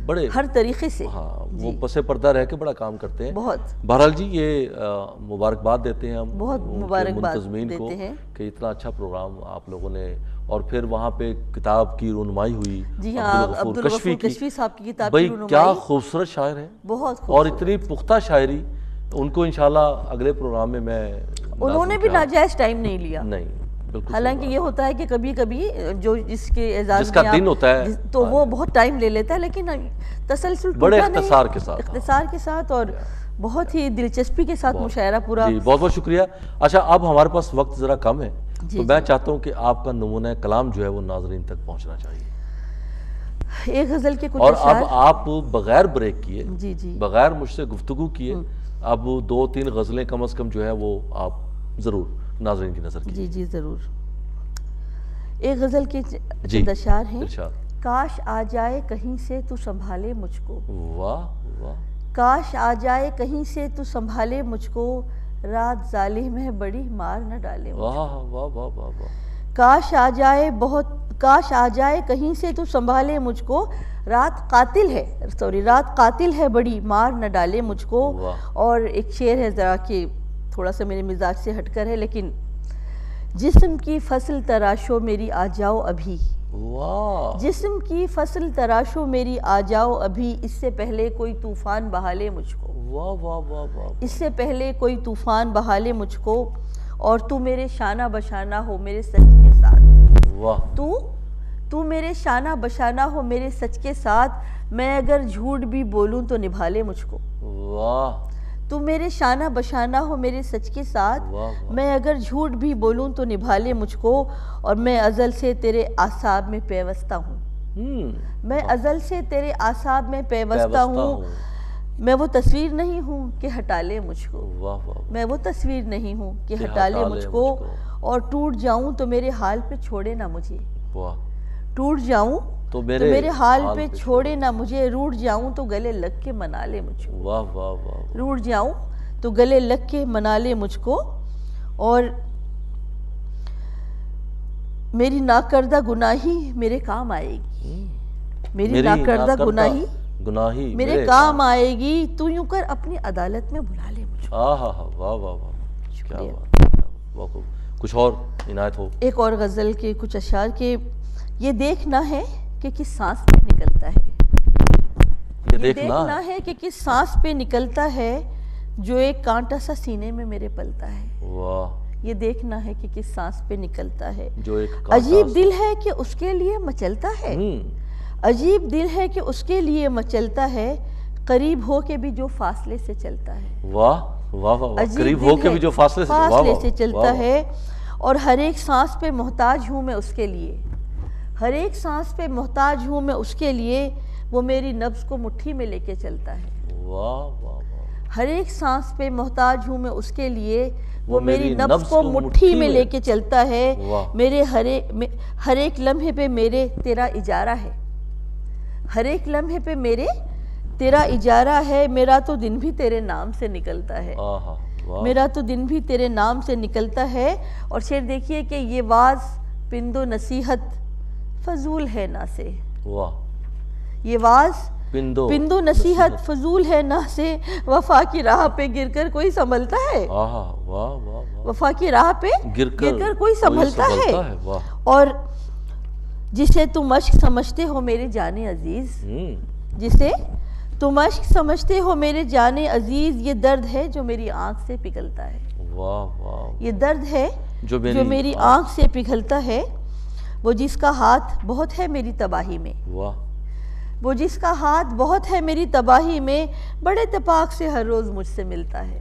بڑے ہر طریقے سے، وہ پس پردہ رہ کے بڑا کام کرتے ہیں. بہرحال جی، یہ مبارکباد دیتے ہیں ہم منتظمین کو کہ اتنا اچھا پروگرام آپ لوگوں نے، اور پھر وہاں پہ کتاب کی رونمائی ہوئی عبدالغفور کشفی صاحب کی کتاب. بھائی کیا خوبصورت شاعر ہیں، اور اتنی پختہ شاعری. ان کو انشاءاللہ اگلے پروگرام میں انہوں نے بھی ناجائز ٹائم نہیں لیا. نہیں، بالکل. حالانکہ یہ ہوتا ہے کہ کبھی کبھی جو جس کے اعزاز کا دن ہوتا ہے تو وہ بہت ٹائم لے لیتا ہے، لیکن تسلسل بڑے اختصار کے ساتھ اور بہت ہی دلچسپی کے ساتھ مشاعرہ پورا. جی، بہت بہت شکریہ. اچھا، اب ہمارے پاس وقت ذرا کم ہے، تو میں چاہتا ہوں کہ آپ کا نمونہ کلام جو ہے وہ ناظرین تک پہنچنا چاہیے. ایک غزل کے کچھ اشعار، اور اب آپ بغیر بریک کیے، بغیر مجھ سے گفتگو کیے، اب 2-3 غزلیں کم از کم جو ہے وہ آپ ضرور ناظرین کی نظر کی. جی ضرور. ایک غزل کے چند اشعار ہیں. کاش آ جائے کہیں سے تو سنبھالے مجھ کو، واہ واہ. کاش آ جائے کہیں سے تو سنبھالے مجھ کو، رات ظالم ہے بڑی مار نہ ڈالے. واہ واہ واہ واہ. کاش آ جائے کہیں سے تو سنبھالے مجھ کو، رات قاتل ہے بڑی مار نہ ڈالے مجھ کو. اور ایک شعر ہے ذرا کہ تھوڑا سا میرے مزاج سے ہٹ کر ہے، لیکن جسم کی فصل تراشو میری آ جاؤ ابھی، جسم کی فصل تراشو میری آ جاؤ ابھی، اس سے پہلے کوئی طوفان بہا لے مجھ کو، اس سے پہلے کوئی طوفان بہا لے مجھ کو. اور تو میرے شانہ بشانہ ہو میرے سچ کے ساتھ، تو میرے شانہ بشانہ ہو میرے سچ کے ساتھ، میں اگر جھوٹ بھی بولوں تو نبھا لے مجھ کو. تو میرے شانہ بشانہ ہو میرے سچ کے ساتھ، میں اگر جھوٹ بھی بولوں تو نبھا لے مجھ کو. اور میں ازل سے تیرے اعصاب میں پیوستہ ہوں، میں ازل سے تیرے اعصاب میں پیوستہ ہوں. میں وہ تصویر نہیں ہوں کہ ہٹا لے مجھ کو، میں وہ تصویر نہیں ہوں کہ ہٹا لے مجھ کو. اور ٹوٹ جاؤں تو میرے حال پہ چھوڑے نہ مجھے، ٹوٹ جاؤں تو میرے حال پہ چھوڑے نہ مجھے، روٹ جاؤں تو گلے لگ کے منا لے مجھ کو، روٹ جاؤں تو گلے لگ کے منا لے مجھ کو. اور میری ناکردہ گناہی میرے کام آئے گی، میری ناکردہ گناہی میرے کام آئے گی، تو یوں کر اپنی عدالت میں بلا لے مجھ کو. واہ واہ واہ، کیا بات. کچھ اور عنایت ہو. ایک اور غزل کے کچھ اشعار کے، یہ دیکھنا ہے کہ کس سانس پہ نکلتا ہے، یہ دیکھنا ہے کہ کس سانس پہ نکلتا ہے، جو ایک کانٹا سا سینے میں میرے پلتا ہے. یہ دیکھنا ہے کہ کس سانس پہ نکلتا ہے، عجیب دل ہے کہ اس کے لیے مچلتا ہے، عجیب دل ہے کہ اس کے لیے مچلتا ہے، قریب ہو کے بھی جو فاصلے سے چلتا ہے. واہ واہ واہ، قریب ہو کے بھی جو فاصلے سے چلتا ہے. اور ہر ایک سانس پہ محتاج ہوں میں اس کے لیے، ہر ایک سانس پہ محتاج ہوں میں اس کے لیے، وہ میری نبض کو مٹھی میں لے کے چلتا ہے. ہر ایک سانس پہ محتاج ہوں میں اس کے لیے، وہ میری نفس کو مٹھی میں لے کے چلتا ہے، میرے ہر ایک لمحے پہ میرے تیرا اجارہ ہے، ہر ایک لمحے پہ میرے تیرا اجارہ ہے، میرا تو دن بھی تیرے نام سے نکلتا ہے، میرا تو دن بھی تیرے نام سے نکلتا ہے۔ اور شعر دیکھیے کہ یہ واز پند و نصیحت فضول ہے نہ سے، یہ واز پند و نصیحت فضول ہے نہ سے، وفا کی راہ پہ گر کر کوئی سنبھلتا ہے، وفا کی راہ پہ گر کر کوئی سنبھلتا ہے۔ اور جسے تم عشق سمجھتے ہو میرے جان عزیز، جسے تم عشق سمجھتے ہو میرے جان عزیز، یہ درد ہے جو میری آنکھ سے پگھلتا ہے، یہ درد ہے جو میری آنکھ سے پگھلتا ہے۔ وہ جس کا ہاتھ بہت ہے میری تباہی میں، وہ جس کا ہاتھ بہت ہے میری تباہی میں، بڑے اتفاق سے ہر روز مجھ سے ملتا ہے،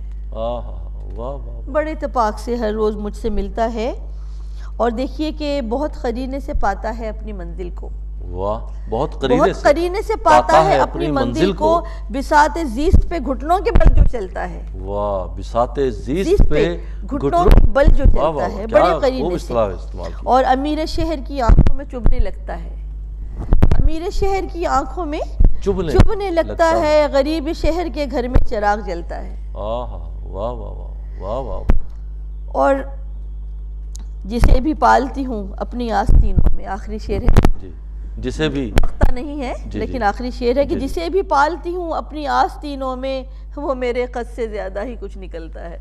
بڑے اتفاق سے ہر روز مجھ سے ملتا ہے۔ اور دیکھیے کہ بہت قرینے سے پاتا ہے اپنی منزل کو، بہت قرینے سے پاتا ہے اپنی منزل کو، بساط زیست پہ گھٹنوں کے بل جو چلتا ہے، بساط زیست پہ گھٹنوں کے بل جو چلتا ہے، بڑے قرینے سے۔ اور امیر شہر کی آنکھوں میں چبھنے لگتا ہے، امیر شہر کی آنکھوں میں چبھنے لگتا ہے، غریب شہر کے گھر میں چراغ جلتا ہے۔ اور جسے بھی پالتی ہوں اپنی آستینوں میں، آخری شعر ہے، جسے بھی وقتہ نہیں ہے لیکن آخری شعر ہے کہ جسے بھی پالتی ہوں اپنی آستینوں میں، وہ میرے قد سے زیادہ ہی کچھ نکلتا ہے،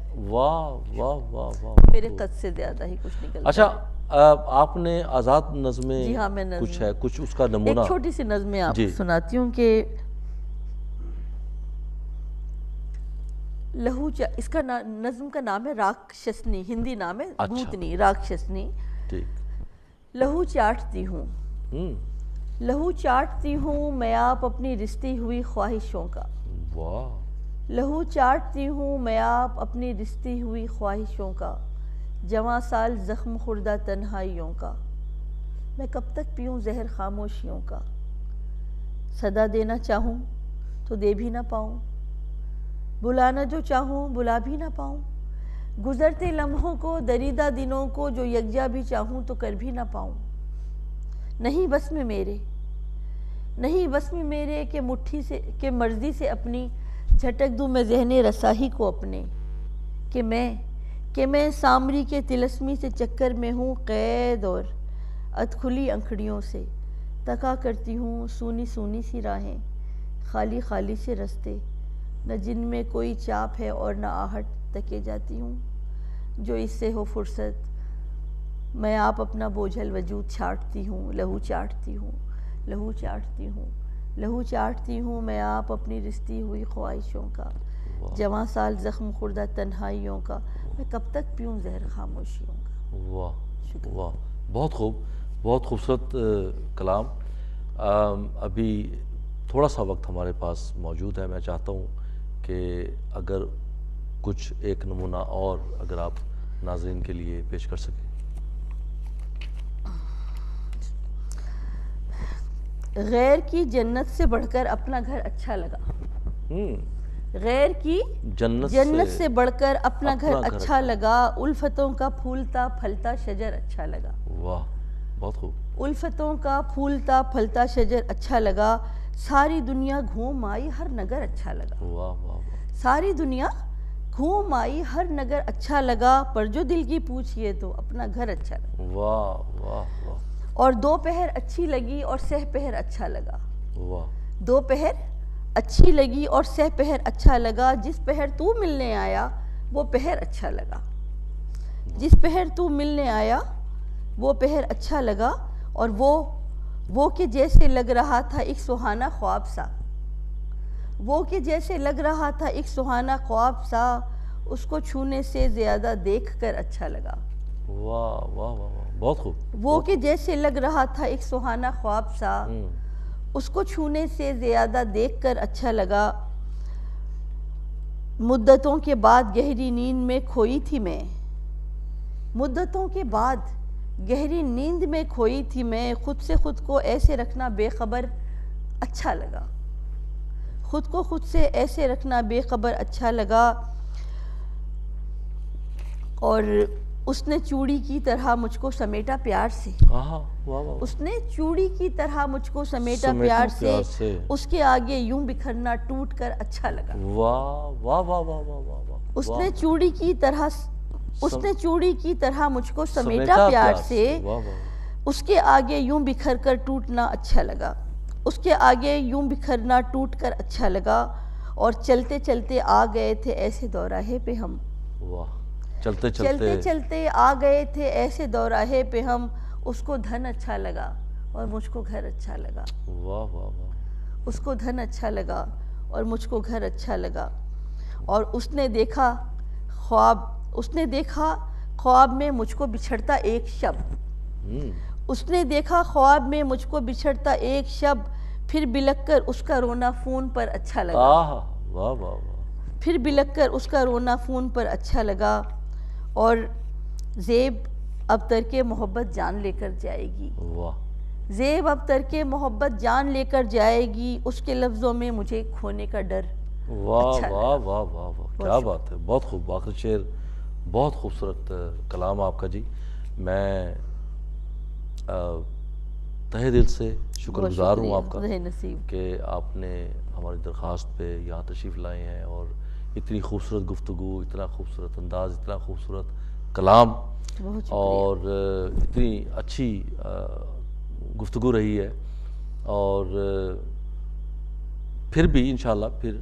میرے قد سے زیادہ ہی کچھ نکلتا ہے۔ اچھا، آپ نے آزاد نظمیں کچھ ہے، کچھ اس کا نمونہ؟ ایک چھوٹی سی نظمیں آپ سناتی ہوں کہ لہو اس کا نظم کا نام ہے راکشسنی، ہندی نام ہے بھوتنی، راکشسنی۔ لہو چاٹتی ہوں، لہو چاٹتی ہوں میں آپ اپنی رستی ہوئی خواہشوں کا، لہو چاٹتی ہوں میں آپ اپنی رستی ہوئی خواہشوں کا، جواں سال زخم خوردہ تنہائیوں کا، میں کب تک پیوں زہر خاموشیوں کا، صدا دینا چاہوں تو دے بھی نہ پاؤں، بلانا جو چاہوں بلا بھی نہ پاؤں، گزرتے لمحوں کو دریدہ دنوں کو جو یکجا بھی چاہوں تو کر بھی نہ پاؤں، نہیں بس میں میرے، نہیں بس میں میرے کہ مٹھی سے کہ مرضی سے اپنی جھٹک دوں میں ذہن رساہی کو اپنے، کہ میں سامری کے طلسمی سے چکر میں ہوں قید، اور ادخلی انکھڑیوں سے تکا کرتی ہوں سونی سونی سی راہیں، خالی خالی سے رستے نہ جن میں کوئی چاپ ہے اور نہ آہٹ تکے جاتی ہوں، جو اس سے ہو فرصت میں آپ اپنا بوجھل وجود چھاٹتی ہوں، لہو چاٹتی ہوں، لہو چاٹتی ہوں، لہو چاٹتی ہوں میں آپ اپنی رستی ہوئی خواہشوں کا، جواں سال زخم خوردہ تنہائیوں کا، میں کب تک پیوں زہر خاموشیوں کا۔ واہ واہ، بہت خوب، بہت خوبصورت کلام۔ ابھی تھوڑا سا وقت ہمارے پاس موجود ہے، میں چاہتا ہوں کہ اگر کچھ ایک نمونہ اور اگر آپ ناظرین کے لیے پیش کر سکیں۔ غیر کی جنت سے بڑھ کر اپنا گھر اچھا لگا، غیر کی جنت سے بڑھ کر اپنا گھر اچھا لگا، الفتوں کا پھولتا پھلتا شجر اچھا لگا، واہ بہت خوب، الفتوں کا پھولتا پھلتا شجر اچھا لگا، ساری دنیا گھوم آئی ہر نگر اچھا لگا، واہ واہ، ساری دنیا گھوم آئی ہر نگر اچھا لگا، پر جو دل کی پوچھئے تو اپنا گھر اچھا لگا، واہ واہ واہ، اور دوپہر اچھی لگی اور سہ پہر اچھا لگا، واہ، دوپہر اچھی لگی اور سہ پہر اچھا لگا، جس پہر تو ملنے آیا وہ پہر اچھا لگا، جس پہر تو ملنے آیا وہ پہر اچھا لگا، اور وہ کہ جیسے لگ رہا تھا ایک سہانا خواب سا، وہ کہ جیسے لگ رہا تھا ایک سہانا خواب سا، اس کو چھونے سے زیادہ دیکھ کر اچھا لگا، واہ واہ واہ، بہت خوب، وہ کہ جیسے لگ رہا تھا ایک سہانا خواب سا، اس کو چھونے سے زیادہ دیکھ کر اچھا لگا، مدتوں کے بعد گہری نیند میں کھوئی تھی میں، مدتوں کے بعد گہری نیند میں کھوئی تھی میں، خود سے خود کو ایسے رکھنا بے خبر اچھا لگا، خود کو خود سے ایسے رکھنا بے خبر اچھا لگا، اور اس نے چوڑی کی طرح مجھ کو سمیٹا پیار سے، اس نے چوڑی کی طرح مجھ کو سمیٹا پیار سے، اس کے آگے یوں بکھرنا ٹوٹ کر اچھا لگا۔ اس نے چوڑی کی طرح مجھ کو سمیٹا پیار سے، اس کے آگے یوں بکھر کر ٹوٹنا اچھا لگا، اس کے آگے یوں بکھرنا ٹوٹ کر اچھا لگا، اور چلتے چلتے آ گئے تھے ایسے دوراہے پہ ہم، چلتے چلتے آ گئے تھے ایسے دوراہے پہ ہم، اس کو دھن اچھا لگا اور مجھ کو گھر اچھا لگا، اس کو دھن اچھا لگا اور مجھ کو گھر اچھا لگا، اور اس نے دیکھا خواب میں مجھ کو بچھڑتا ایک شب، اس نے دیکھا خواب میں مجھ کو بچھڑتا ایک شب، پھر بلک کر اس کا رونا فون پر اچھا لگا، پھر بلک کر اس کا رونا فون پر اچھا لگا، اور زیب اب ترک محبت جان لے کر جائے گی، زیب اب ترک محبت جان لے کر جائے گی، اس کے لفظوں میں مجھے کھونے کا ڈر اچھا لگا۔ واہ واہ واہ واہ، کیا بات ہے، بہت خوب، آخر شعر بہت خوبصورت کلام آپ کا جی۔ میں تہہ دل سے شکر گزار ہوں آپ کا کہ آپ نے ہماری درخواست پہ یہاں تشریف لائے ہیں، اور اتنی خوبصورت گفتگو، اتنا خوبصورت انداز، اتنا خوبصورت کلام، اور اتنی اچھی گفتگو رہی ہے، اور پھر بھی انشاءاللہ پھر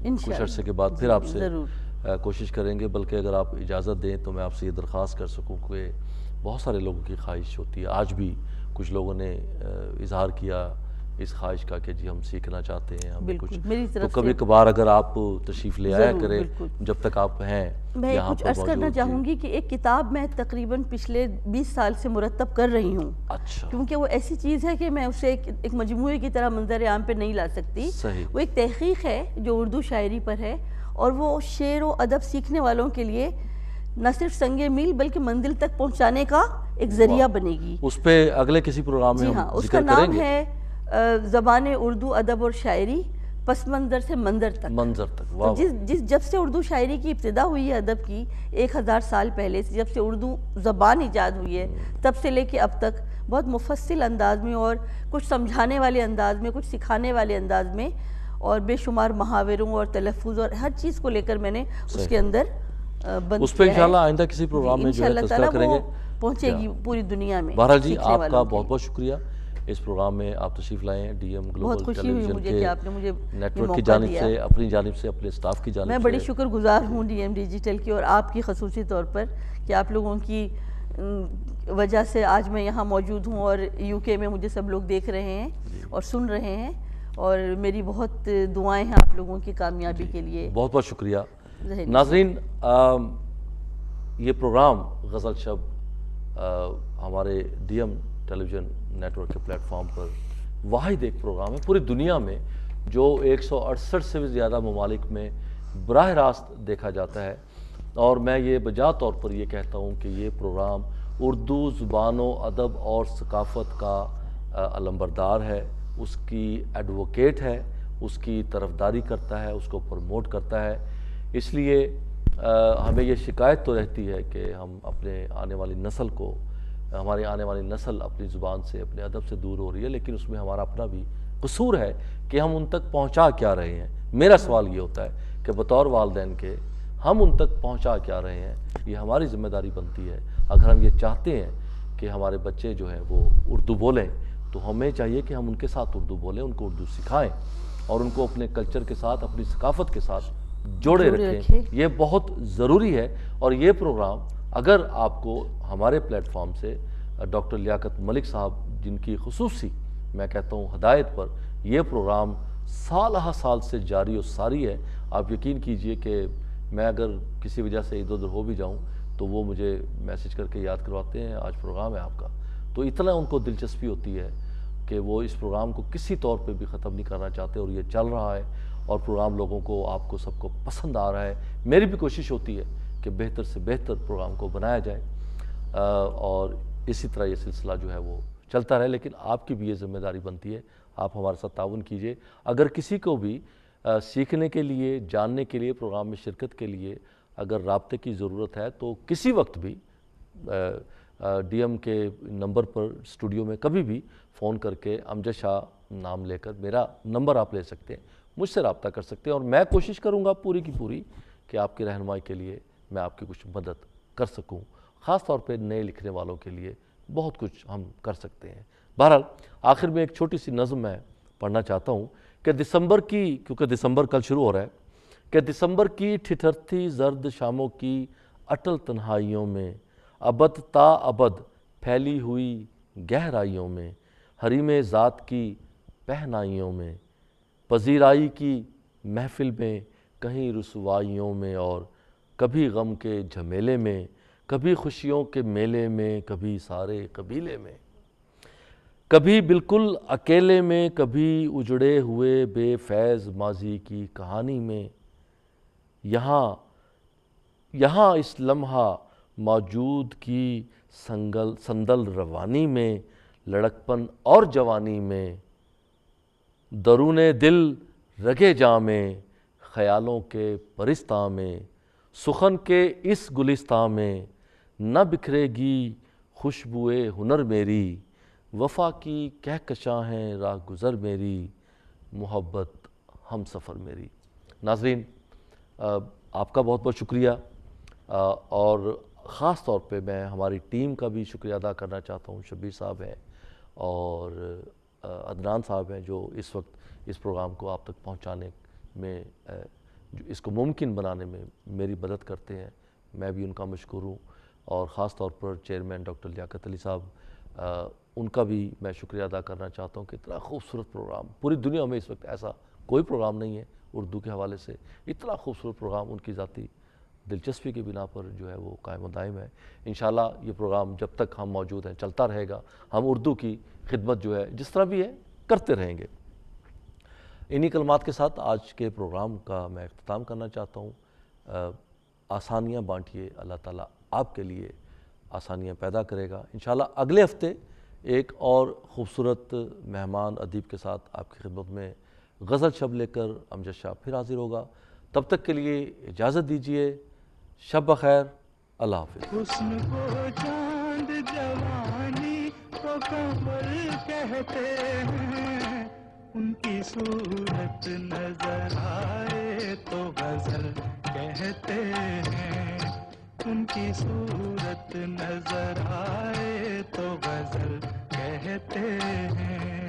کچھ عرصے کے بعد پھر آپ سے کوشش کریں گے، بلکہ اگر آپ اجازت دیں تو میں آپ سے یہ درخواست کر سکوں کہ بہت سارے لوگوں کی خواہش ہوتی ہے، آج بھی کچھ لوگوں نے اظہار کیا اس خواہش کا کہ جی ہم سیکھنا چاہتے ہیں ہمیں کچھ، تو کبھی کبھار اگر آپ تشریف لے آیا کریں جب تک آپ ہیں میں کچھ عرض کرنا چاہوں گی کہ ایک کتاب میں تقریباً پچھلے 20 سال سے مرتب کر رہی ہوں، کیونکہ وہ ایسی چیز ہے کہ میں اسے ایک مجموعے کی طرح منظر عام پہ نہیں لا سکتی، وہ ایک تحقیق ہے جو اردو شاعری پر ہے، اور وہ شعر و ادب سیکھنے والوں کے لیے نہ صرف سنگ میل بلکہ منزل تک پہنچانے کا ایک ذریعہ بنے گی۔ اس پہ اگلے کسی پروگرام میں ہم اس کا نام ہے زبان اردو ادب اور شاعری، پس منظر سے منظر تک۔ جب سے اردو شاعری کی ابتدا ہوئی ہے ادب کی 1000 سال پہلے سے، جب سے اردو زبان ایجاد ہوئی ہے تب سے لے کے اب تک بہت مفصل انداز میں، اور کچھ سمجھانے والے انداز میں، کچھ سکھانے والے انداز میں، اور بے شمار محاوروں اور تلفظ اور ہر چیز کو لے کر میں نے اس کے اندر بند اس پہ انشاءاللہ آئندہ کسی پروگرام میں جو ہے تذکرہ کریں گے، پہنچے گی پوری دنیا میں۔ بہرحال جی آپ کا بہت بہت شکریہ، اس پروگرام میں آپ تشریف لائے ہیں ڈی ایم گلوبل ٹیلی ویژن کے نیٹ ورک کی جانب سے، اپنی جانب سے، اپنے اسٹاف کی جانب سے۔ میں بڑی شکر گزار ہوں ڈی ایم ڈیجیٹل کی، اور آپ کی خصوصی طور پر کہ آپ لوگوں کی وجہ سے آج میں یہاں موجود ہوں، اور یو کے میں مجھے سب لوگ دیکھ رہے ہیں اور سن رہے ہیں، اور میری بہت دعائیں ہیں آپ لوگوں کی کامیابی کے لیے۔ بہت بہت شکریہ ناظرین۔ یہ پروگرام غزل شب ہمارے ڈی ایم ٹیلی ویژن نیٹ ورک کے پلیٹ فارم پر واحد ایک پروگرام ہے پوری دنیا میں جو 168 سے بھی زیادہ ممالک میں براہ راست دیکھا جاتا ہے، اور میں یہ بجا طور پر یہ کہتا ہوں کہ یہ پروگرام اردو زبان و ادب اور ثقافت کا علمبردار ہے، اس کی ایڈوکیٹ ہے، اس کی طرفداری کرتا ہے، اس کو پروموٹ کرتا ہے۔ اس لیے ہمیں یہ شکایت تو رہتی ہے کہ ہم اپنے آنے والی نسل کو، ہماری آنے والی نسل اپنی زبان سے، اپنے ادب سے دور ہو رہی ہے، لیکن اس میں ہمارا اپنا بھی قصور ہے کہ ہم ان تک پہنچا کیا رہے ہیں۔ میرا سوال یہ ہوتا ہے کہ بطور والدین کے ہم ان تک پہنچا کیا رہے ہیں، یہ ہماری ذمہ داری بنتی ہے۔ اگر ہم یہ چاہتے ہیں کہ ہمارے بچے جو ہیں وہ اردو بولیں تو ہمیں چاہیے کہ ہم ان کے ساتھ اردو بولیں، ان کو اردو سکھائیں، اور ان کو اپنے کلچر کے ساتھ، اپنی ثقافت کے ساتھ جوڑے رکھیں۔ یہ بہت ضروری ہے، اور یہ پروگرام اگر آپ کو ہمارے پلیٹ فارم سے ڈاکٹر لیاقت ملک صاحب جن کی خصوصی میں کہتا ہوں ہدایت پر یہ پروگرام سالہ سال سے جاری و ساری ہے، آپ یقین کیجئے کہ میں اگر کسی وجہ سے ادھر ادھر ہو بھی جاؤں تو وہ مجھے میسج کر کے یاد کرواتے ہیں آج پروگرام ہے آپ کا، تو اتنا ان کو دلچسپی ہوتی ہے کہ وہ اس پروگرام کو کسی طور پہ بھی ختم نہیں کرنا چاہتے، اور یہ چل رہا ہے، اور پروگرام لوگوں کو، آپ کو سب کو پسند آ رہا ہے۔ میری بھی کوشش ہوتی ہے کہ بہتر سے بہتر پروگرام کو بنایا جائے، اور اسی طرح یہ سلسلہ جو ہے وہ چلتا رہے، لیکن آپ کی بھی یہ ذمہ داری بنتی ہے، آپ ہمارے ساتھ تعاون کیجئے۔ اگر کسی کو بھی سیکھنے کے لیے، جاننے کے لیے، پروگرام میں شرکت کے لیے اگر رابطے کی ضرورت ہے تو کسی وقت بھی ڈی ایم کے نمبر پر اسٹوڈیو میں کبھی بھی فون کر کے امجد شاہ نام لے کر میرا نمبر آپ لے سکتے ہیں، مجھ سے رابطہ کر سکتے ہیں، اور میں کوشش کروں گا پوری کی پوری کہ آپ کی رہنمائی کے لیے میں آپ کی کچھ مدد کر سکوں، خاص طور پہ نئے لکھنے والوں کے لیے بہت کچھ ہم کر سکتے ہیں۔ بہرحال آخر میں ایک چھوٹی سی نظم میں پڑھنا چاہتا ہوں کہ دسمبر کی، کیونکہ دسمبر کل شروع ہو رہا ہے، کہ دسمبر کی ٹھٹھرتی زرد شاموں کی اٹل تنہائیوں میں، ابد تا ابد پھیلی ہوئی گہرائیوں میں، حریم ذات کی پہنائیوں میں، پذیرائی کی محفل میں، کہیں رسوائیوں میں، اور کبھی غم کے جھمیلے میں، کبھی خوشیوں کے میلے میں، کبھی سارے قبیلے میں، کبھی بالکل اکیلے میں، کبھی اجڑے ہوئے بے فیض ماضی کی کہانی میں، یہاں اس لمحہ موجود کی سندل روانی میں، لڑکپن اور جوانی میں، درون دل رگے جاں میں، خیالوں کے پرستاں میں، سخن کے اس گلستاں میں، نہ بکھرے گی خوشبوئے ہنر میری، وفا کی کہکشاں ہیں راہ گزر میری، محبت ہم سفر میری۔ ناظرین، آپ کا بہت بہت شکریہ، اور خاص طور پہ میں ہماری ٹیم کا بھی شکریہ ادا کرنا چاہتا ہوں۔ شبیر صاحب ہیں اور عدنان صاحب ہیں جو اس وقت اس پروگرام کو آپ تک پہنچانے میں، اس کو ممکن بنانے میں میری مدد کرتے ہیں، میں بھی ان کا مشکور ہوں۔ اور خاص طور پر چیئرمین ڈاکٹر لیاقت علی صاحب، ان کا بھی میں شکریہ ادا کرنا چاہتا ہوں کہ اتنا خوبصورت پروگرام، پوری دنیا میں اس وقت ایسا کوئی پروگرام نہیں ہے اردو کے حوالے سے، اتنا خوبصورت پروگرام ان کی ذاتی دلچسپی کی بنا پر جو ہے وہ قائم و دائم ہے۔ انشاءاللہ یہ پروگرام جب تک ہم موجود ہیں چلتا رہے گا، ہم اردو کی خدمت جو ہے جس طرح بھی ہے کرتے رہیں گے۔ انہی کلمات کے ساتھ آج کے پروگرام کا میں اختتام کرنا چاہتا ہوں۔ آسانیاں بانٹیے، اللہ تعالیٰ آپ کے لیے آسانیاں پیدا کرے گا۔ انشاءاللہ اگلے ہفتے ایک اور خوبصورت مہمان ادیب کے ساتھ آپ کی خدمت میں غزل شب لے کر امجد شاہ پھر حاضر ہوگا۔ تب تک کے لیے اجازت دیجیے، شب بخیر، اللہ حافظ۔ حسن کو چاند جوانی کو قمر کہتے ہیں، ان کی صورت نظر آئے تو غزل کہتے ہیں، ان کی صورت نظر آئے تو غزل کہتے ہیں۔